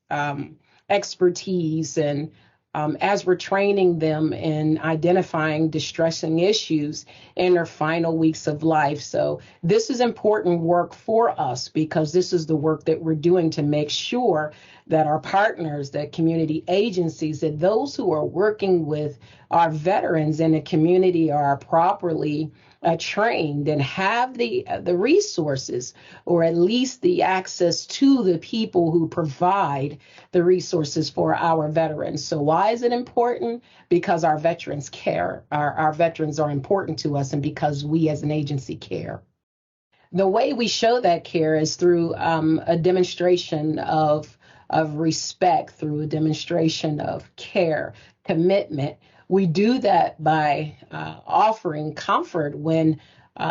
expertise, and as we're training them in identifying distressing issues in their final weeks of life. So this is important work for us, because this is the work that we're doing to make sure that our partners, that community agencies, that those who are working with our veterans in the community are properly trained and have the resources, or at least the access to the people who provide the resources for our veterans. So why is it important? Because our veterans care. Our veterans are important to us, and because we as an agency care. The way we show that care is through a demonstration of respect, through a demonstration of care, commitment. We do that by offering comfort when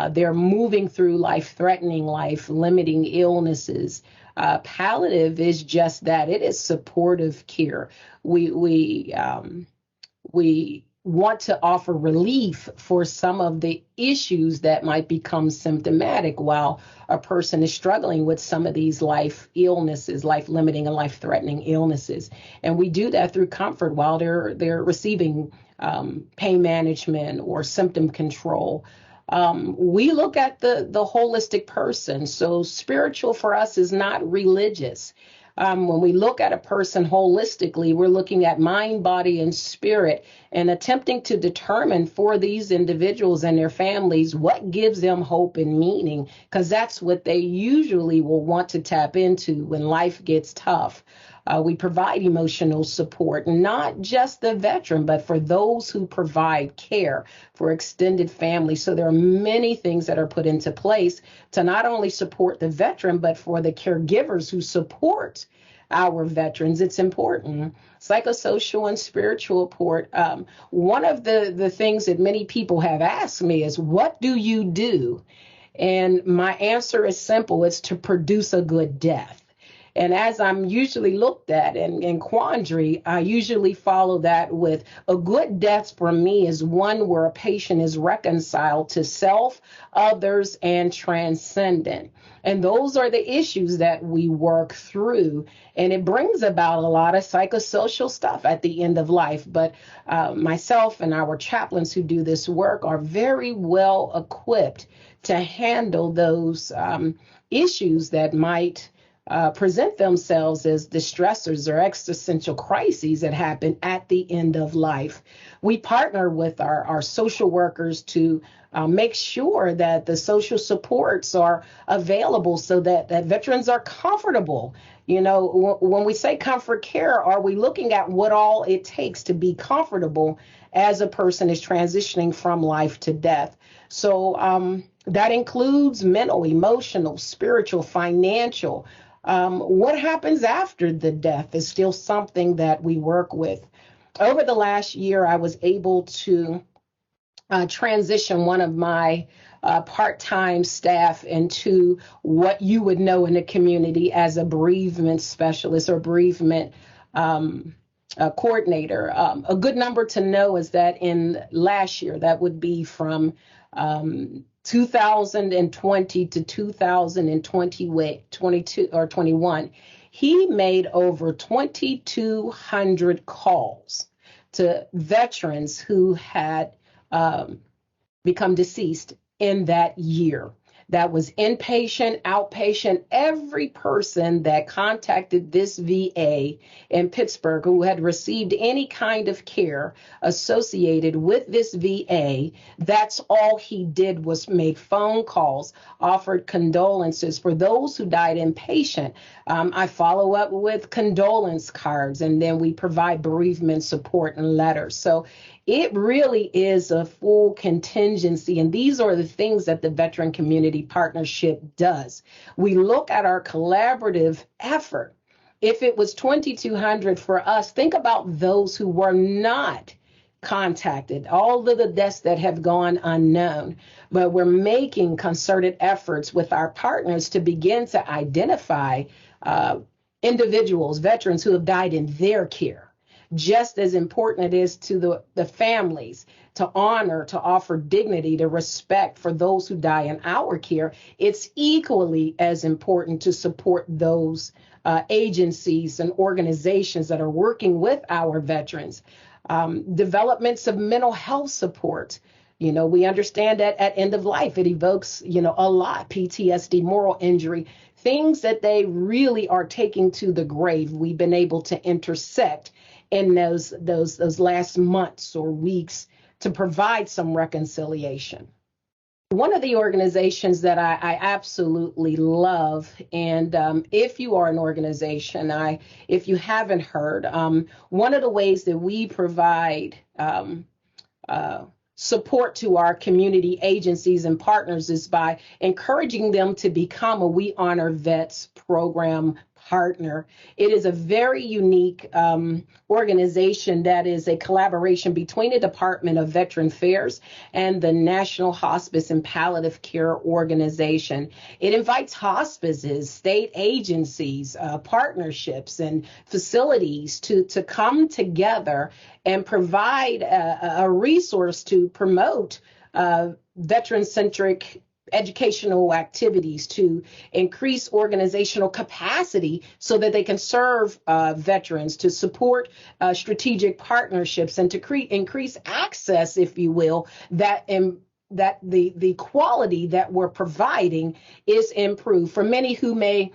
they're moving through life-threatening, life-limiting illnesses. Palliative is just that. It is supportive care. We want to offer relief for some of the issues that might become symptomatic while a person is struggling with some of these life illnesses, life-limiting and life-threatening illnesses. And we do that through comfort while they're receiving pain management or symptom control. We look at the holistic person. So spiritual for us is not religious. When we look at a person holistically, we're looking at mind, body, and spirit and attempting to determine for these individuals and their families what gives them hope and meaning, because that's what they usually will want to tap into when life gets tough. We provide emotional support, not just the veteran, but for those who provide care for extended families. So there are many things that are put into place to not only support the veteran, but for the caregivers who support our veterans. It's important. Psychosocial and spiritual support. One of the things that many people have asked me is, what do you do? And my answer is simple. It's to produce a good death. And as I'm usually looked at in quandary, I usually follow that with a good death for me is one where a patient is reconciled to self, others, and transcendent. And those are the issues that we work through. And it brings about a lot of psychosocial stuff at the end of life. But myself and our chaplains who do this work are very well equipped to handle those issues that might present themselves as distressors or existential crises that happen at the end of life. We partner with our social workers to make sure that the social supports are available so that veterans are comfortable. You know, when we say comfort care, are we looking at what all it takes to be comfortable as a person is transitioning from life to death? So that includes mental, emotional, spiritual, financial. What happens after the death is still something that we work with. Over the last year, I was able to transition one of my part-time staff into what you would know in the community as a bereavement specialist or bereavement coordinator. A good number to know is that in last year, that would be from 2020 to 2022 or 21, he made over 2,200 calls to veterans who had become deceased in that year. That was inpatient, outpatient, every person that contacted this VA in Pittsburgh who had received any kind of care associated with this VA, that's all he did was make phone calls, offered condolences. For those who died inpatient, I follow up with condolence cards, and then we provide bereavement support and letters. So it really is a full contingency, and these are the things that the Veteran Community Partnership does. We look at our collaborative effort. If it was 2,200 for us, think about those who were not contacted, all of the deaths that have gone unknown. But we're making concerted efforts with our partners to begin to identify individuals, veterans who have died in their care. Just as important it is to the families to honor, to offer dignity, to respect for those who die in our care, it's equally as important to support those agencies and organizations that are working with our veterans. Developments of mental health support. You know, we understand that at end of life, it evokes, a lot, PTSD, moral injury, things that they really are taking to the grave. We've been able to intersect in those last months or weeks to provide some reconciliation. One of the organizations that I absolutely love, and if you are an organization, if you haven't heard, one of the ways that we provide uh, support to our community agencies and partners is by encouraging them to become a We Honor Vets program partner. It is a very unique organization that is a collaboration between the Department of Veteran Affairs and the National Hospice and Palliative Care Organization. It invites hospices, state agencies, partnerships, and facilities to come together and provide a resource to promote veteran-centric educational activities, to increase organizational capacity so that they can serve veterans, to support strategic partnerships, and to increase access, if you will, that the quality that we're providing is improved. For many who may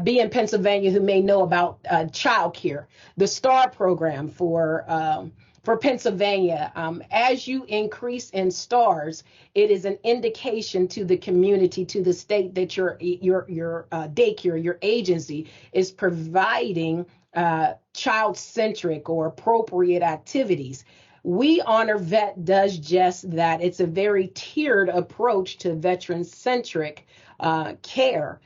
be in Pennsylvania who may know about child care, the STAR program for Pennsylvania, as you increase in stars, it is an indication to the community, to the state, that your daycare, your agency is providing child-centric or appropriate activities. We Honor Vet does just that. It's a very tiered approach to veteran-centric care.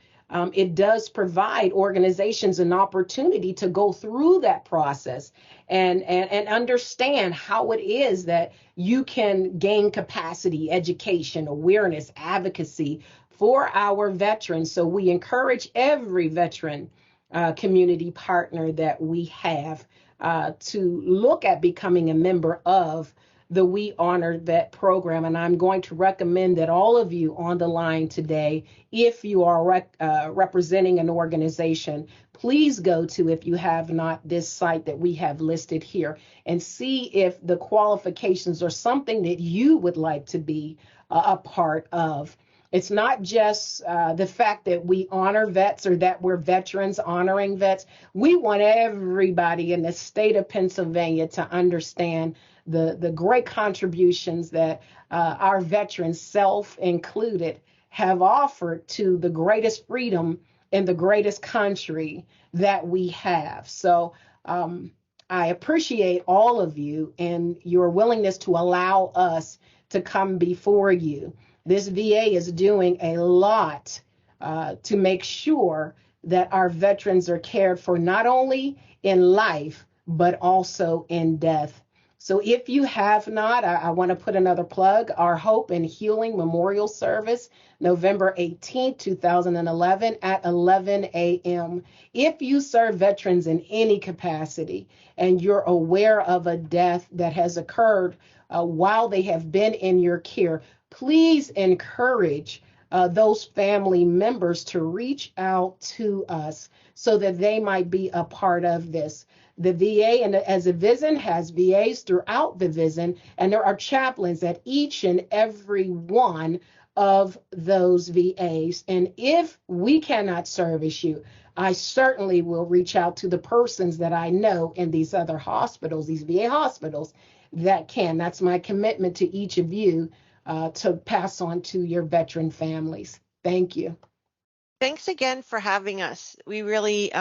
It does provide organizations an opportunity to go through that process and understand how it is that you can gain capacity, education, awareness, advocacy for our veterans. So we encourage every veteran community partner that we have to look at becoming a member of the We Honor Vet program. And I'm going to recommend that all of you on the line today, if you are representing an organization, please go to, if you have not, this site that we have listed here, and see if the qualifications are something that you would like to be a part of. It's not just the fact that we honor vets or that we're veterans honoring vets. We want everybody in the state of Pennsylvania to understand the great contributions that our veterans, self included, have offered to the greatest freedom in the greatest country that we have. So I appreciate all of you and your willingness to allow us to come before you. This VA is doing a lot to make sure that our veterans are cared for, not only in life, but also in death. So if you have not, I want to put another plug, our Hope and Healing Memorial Service, November 18, 2011 at 11 a.m. If you serve veterans in any capacity and you're aware of a death that has occurred while they have been in your care, please encourage those family members to reach out to us so that they might be a part of this. The VA, and as a VISN, has VAs throughout the VISN, and there are chaplains at each and every one of those VAs. And if we cannot service you, I certainly will reach out to the persons that I know in these other hospitals, these VA hospitals, that can. That's my commitment to each of you to pass on to your veteran families. Thank you. Thanks again for having us. We really,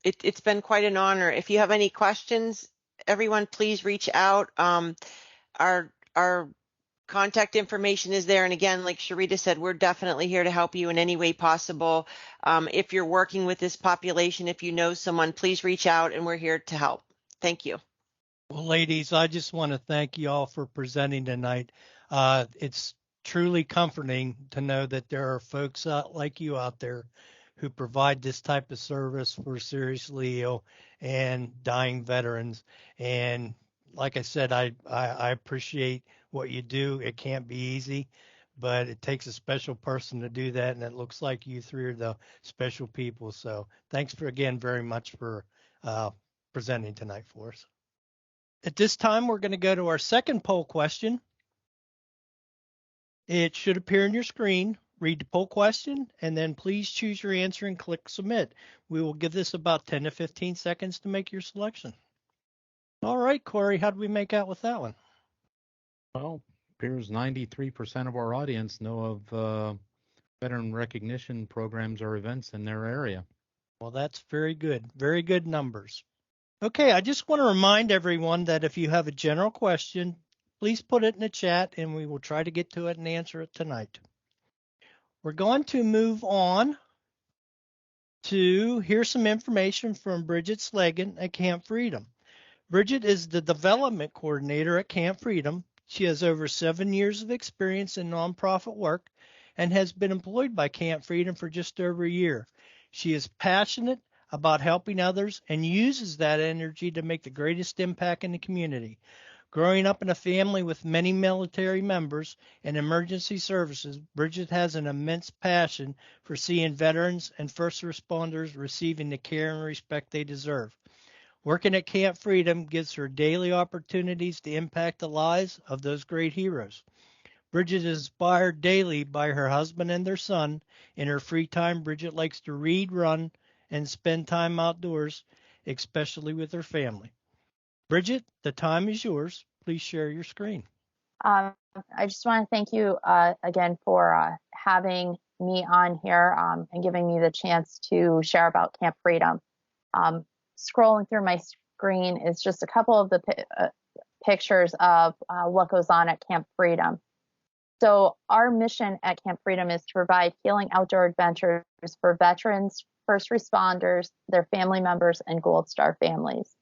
it's been quite an honor. If you have any questions, everyone, please reach out. Our contact information is there. And again, like Sharita said, we're definitely here to help you in any way possible. If you're working with this population, if you know someone, please reach out and we're here to help. Thank you. Well, ladies, I just want to thank you all for presenting tonight. It's truly comforting to know that there are folks like you out there who provide this type of service for seriously ill and dying veterans. And like I said, I appreciate what you do. It can't be easy, but it takes a special person to do that. And it looks like you three are the special people. So thanks again very much for presenting tonight for us. At this time, we're going to go to our second poll question. It should appear on your screen. Read the poll question, and then please choose your answer and click submit. We will give this about 10 to 15 seconds to make your selection. All right, Corey, how did we make out with that one? Well, appears 93% of our audience know of veteran recognition programs or events in their area. Well, that's very good. Very good numbers. Okay, I just want to remind everyone that if you have a general question, please put it in the chat and we will try to get to it and answer it tonight. We're going to move on to hear some information from Bridget Slagan at Camp Freedom. Bridget is the development coordinator at Camp Freedom. She has over 7 years of experience in nonprofit work and has been employed by Camp Freedom for just over a year. She is passionate about helping others and uses that energy to make the greatest impact in the community. Growing up in a family with many military members and emergency services, Bridget has an immense passion for seeing veterans and first responders receiving the care and respect they deserve. Working at Camp Freedom gives her daily opportunities to impact the lives of those great heroes. Bridget is inspired daily by her husband and their son. In her free time, Bridget likes to read, run, and spend time outdoors, especially with her family. Bridget, the time is yours. Please share your screen. I just want to thank you again for having me on here and giving me the chance to share about Camp Freedom. Scrolling through my screen is just a couple of the pictures of what goes on at Camp Freedom. So our mission at Camp Freedom is to provide healing outdoor adventures for veterans, first responders, their family members, and Gold Star families.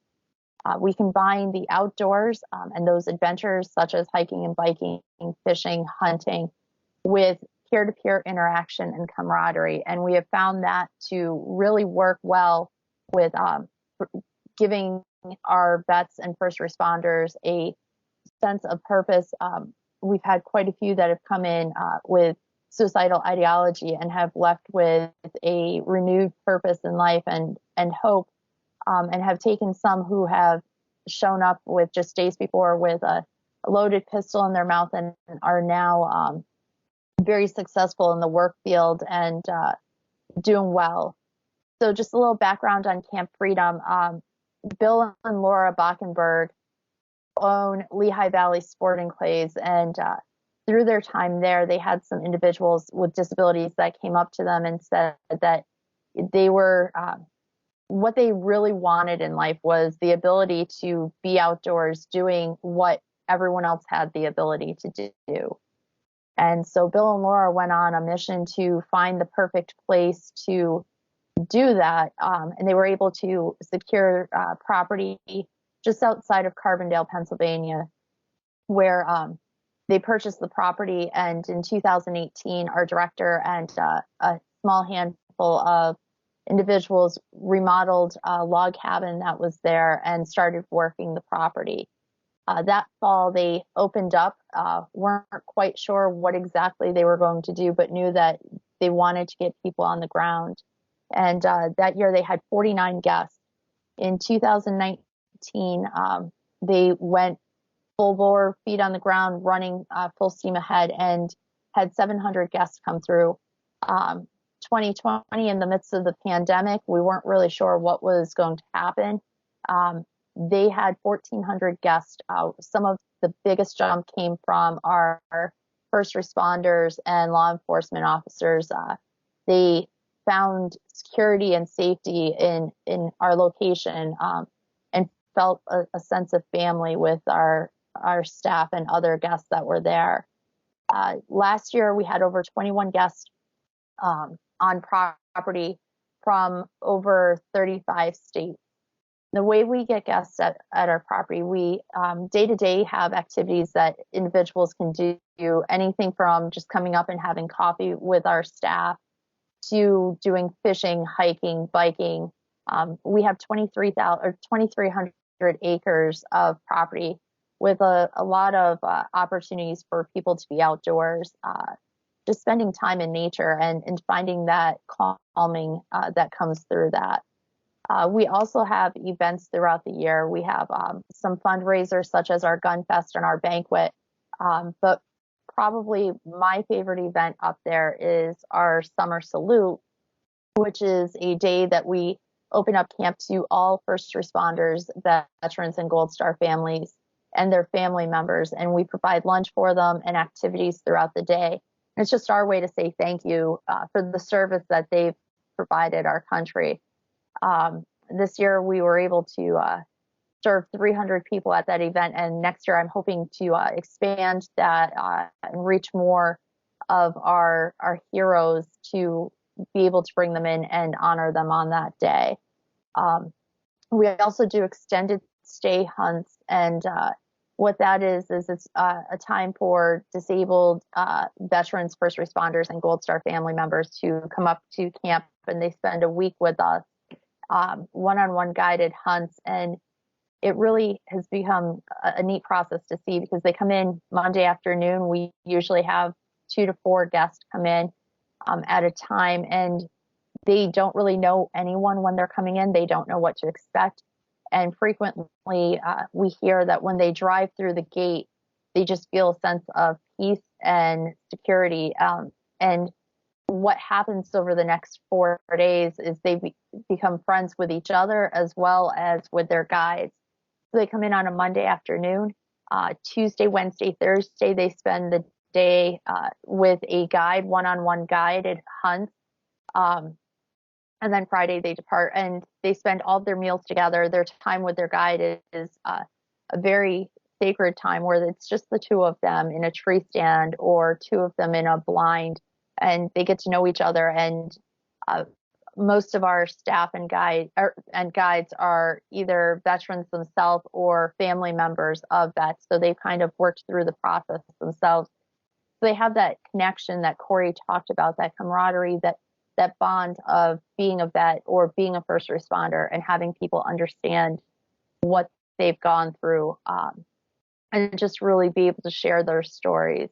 We combine the outdoors and those adventures such as hiking and biking, fishing, hunting, with peer-to-peer interaction and camaraderie. And we have found that to really work well with giving our vets and first responders a sense of purpose. We've had quite a few that have come in with suicidal ideology and have left with a renewed purpose in life and hope, and have taken some who have shown up with just days before with a loaded pistol in their mouth and are now very successful in the work field and doing well. So just a little background on Camp Freedom. Bill and Laura Bockenberg own Lehigh Valley Sporting Clays, and through their time there, they had some individuals with disabilities that came up to them and said that they were what they really wanted in life was the ability to be outdoors doing what everyone else had the ability to do. And so Bill and Laura went on a mission to find the perfect place to do that. And they were able to secure property just outside of Carbondale, Pennsylvania, where they purchased the property. And in 2018, our director and a small handful of individuals remodeled a log cabin that was there and started working the property. That fall, they opened up, weren't quite sure what exactly they were going to do, but knew that they wanted to get people on the ground. And that year they had 49 guests. In 2019, they went full bore, feet on the ground, running full steam ahead, and had 700 guests come through. 2020, in the midst of the pandemic, we weren't really sure what was going to happen. They had 1,400 guests. Some of the biggest jump came from our first responders and law enforcement officers. They found security and safety in our location and felt a sense of family with our staff and other guests that were there. Last year, we had over 21 guests on property from over 35 states. The way we get guests at our property, we day to day have activities that individuals can do, anything from just coming up and having coffee with our staff to doing fishing, hiking, biking. We have 2,300 acres of property with a lot of opportunities for people to be outdoors, just spending time in nature and finding that calming that comes through that. We also have events throughout the year. We have some fundraisers such as our Gun Fest and our banquet. But probably my favorite event up there is our Summer Salute, which is a day that we open up camp to all first responders, veterans, and Gold Star families. and their family members. And we provide lunch for them and activities throughout the day. And it's just our way to say thank you for the service that they've provided our country. This year we were able to serve 300 people at that event, and next year I'm hoping to expand that and reach more of our heroes to be able to bring them in and honor them on that day. We also do extended stay hunts, and what that is it's a time for disabled veterans, first responders, and Gold Star family members to come up to camp, and they spend a week with us, one-on-one guided hunts. And it really has become a neat process to see, because they come in Monday afternoon. We usually have 2 to 4 guests come in at a time, and they don't really know anyone when they're coming in. They don't know what to expect. And frequently we hear that when they drive through the gate, they just feel a sense of peace and security. And what happens over the next 4 days is they become friends with each other as well as with their guides. So they come in on a Monday afternoon. Tuesday, Wednesday, Thursday, they spend the day with a guide, one-on-one guided hunts. And then Friday they depart, and they spend all of their meals together. Their time with their guide is a very sacred time where it's just the 2 of them in a tree stand, or 2 of them in a blind, and they get to know each other. And most of our staff and guides are either veterans themselves or family members of vets, so they've kind of worked through the process themselves. So they have that connection that Corey talked about, that camaraderie, that bond of being a vet or being a first responder, and having people understand what they've gone through, and just really be able to share their stories.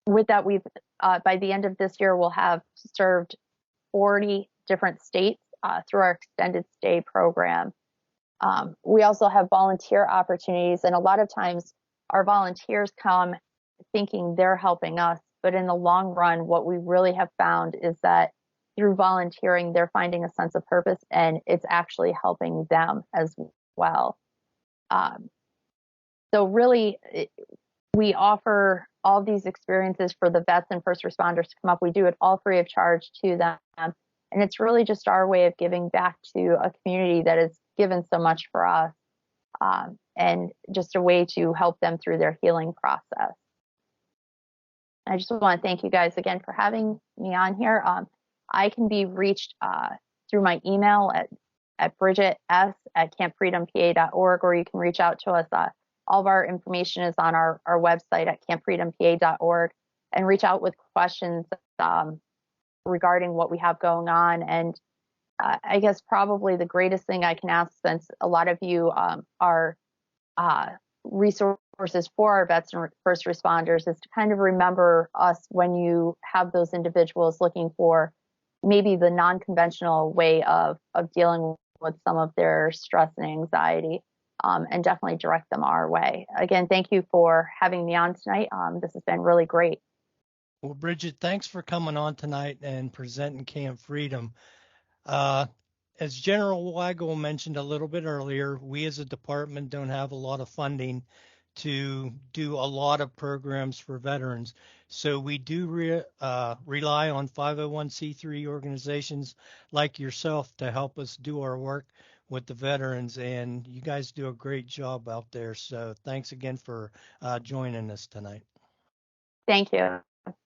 With that, we've by the end of this year, we'll have served 40 different states through our extended stay program. We also have volunteer opportunities, and a lot of times our volunteers come thinking they're helping us, but in the long run, what we really have found is that through volunteering, they're finding a sense of purpose, and it's actually helping them as well. So really, we offer all these experiences for the vets and first responders to come up. We do it all free of charge to them. And it's really just our way of giving back to a community that has given so much for us, and just a way to help them through their healing process. I just want to thank you guys again for having me on here. I can be reached through my email at bridgets@campfreedompa.org, or you can reach out to us. All of our information is on our website at campfreedompa.org, and reach out with questions regarding what we have going on. And I guess probably the greatest thing I can ask, since a lot of you are resources for our vets and first responders, is to kind of remember us when you have those individuals looking for maybe the non-conventional way of dealing with some of their stress and anxiety, and definitely direct them our way. Again, thank you for having me on tonight. This has been really great. Well, Bridget, thanks for coming on tonight and presenting Camp Freedom. As General Weigel mentioned a little bit earlier, we as a department don't have a lot of funding to do a lot of programs for veterans. So we do rely on 501c3 organizations like yourself to help us do our work with the veterans, and you guys do a great job out there. So thanks again for joining us tonight. Thank you.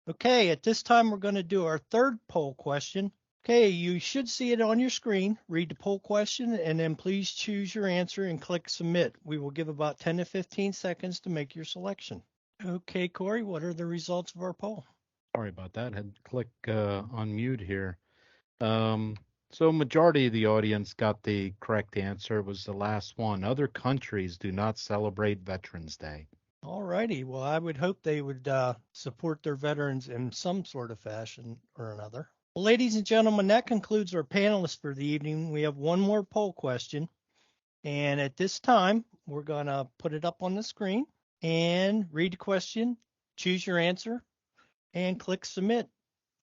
Okay, at this time, we're going to do our third poll question. Okay, you should see it on your screen. Read the poll question, and then please choose your answer and click submit. We will give about 10 to 15 seconds to make your selection. Okay, Corey, what are the results of our poll? Sorry about that. Had to click on mute here. So majority of the audience got the correct answer. It was the last one. Other countries do not celebrate Veterans Day. All righty. Well, I would hope they would support their veterans in some sort of fashion or another. Well, ladies and gentlemen, that concludes our panelists for the evening. We have one more poll question. And at this time, we're going to put it up on the screen and read the question, choose your answer, and click submit.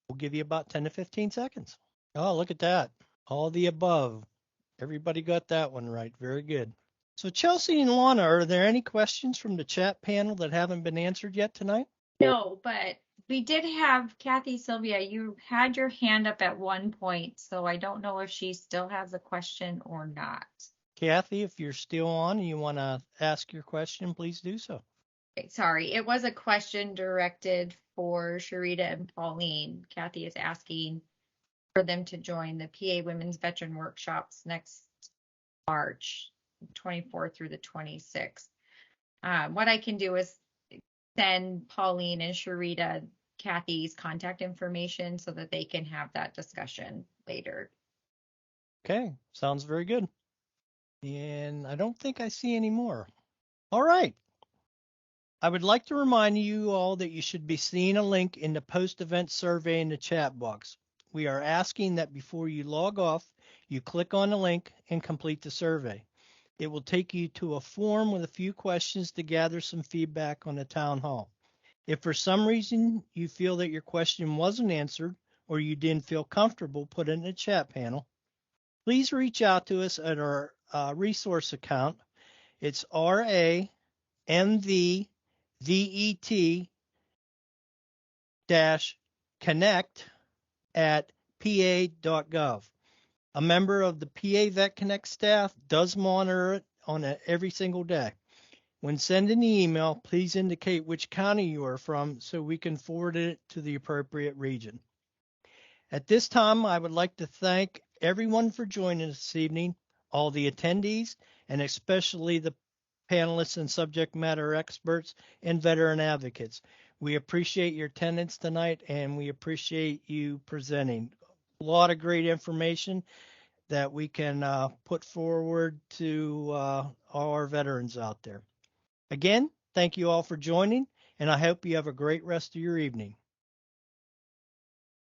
We'll give you about 10 to 15 seconds. Oh, look at that. All the above. Everybody got that one right. Very good. So Chelsea and Lana, are there any questions from the chat panel that haven't been answered yet tonight? No, but we did have Kathy Sylvia. You had your hand up at one point, so I don't know if she still has a question or not. Kathy, if you're still on and you want to ask your question, please do so. Okay, sorry, it was a question directed for Sharita and Pauline. Kathy is asking for them to join the PA Women's Veteran Workshops next March 24th through the 26th. What I can do is send Pauline and Sharita Kathy's contact information so that they can have that discussion later. Okay, sounds very good. And I don't think I see any more. All right. I would like to remind you all that you should be seeing a link in the post-event survey in the chat box. We are asking that before you log off, you click on the link and complete the survey. It will take you to a form with a few questions to gather some feedback on the town hall. If for some reason you feel that your question wasn't answered or you didn't feel comfortable putting it in the chat panel, please reach out to us at our resource account. It's RAMVET-connect@pa.gov. A member of the PA Vet Connect staff does monitor it on every single day. When sending the email, please indicate which county you are from so we can forward it to the appropriate region. At this time, I would like to thank everyone for joining us this evening, all the attendees, and especially the panelists and subject matter experts and veteran advocates. We appreciate your attendance tonight, and we appreciate you presenting. A lot of great information that we can put forward to all our veterans out there. Again, thank you all for joining, and I hope you have a great rest of your evening.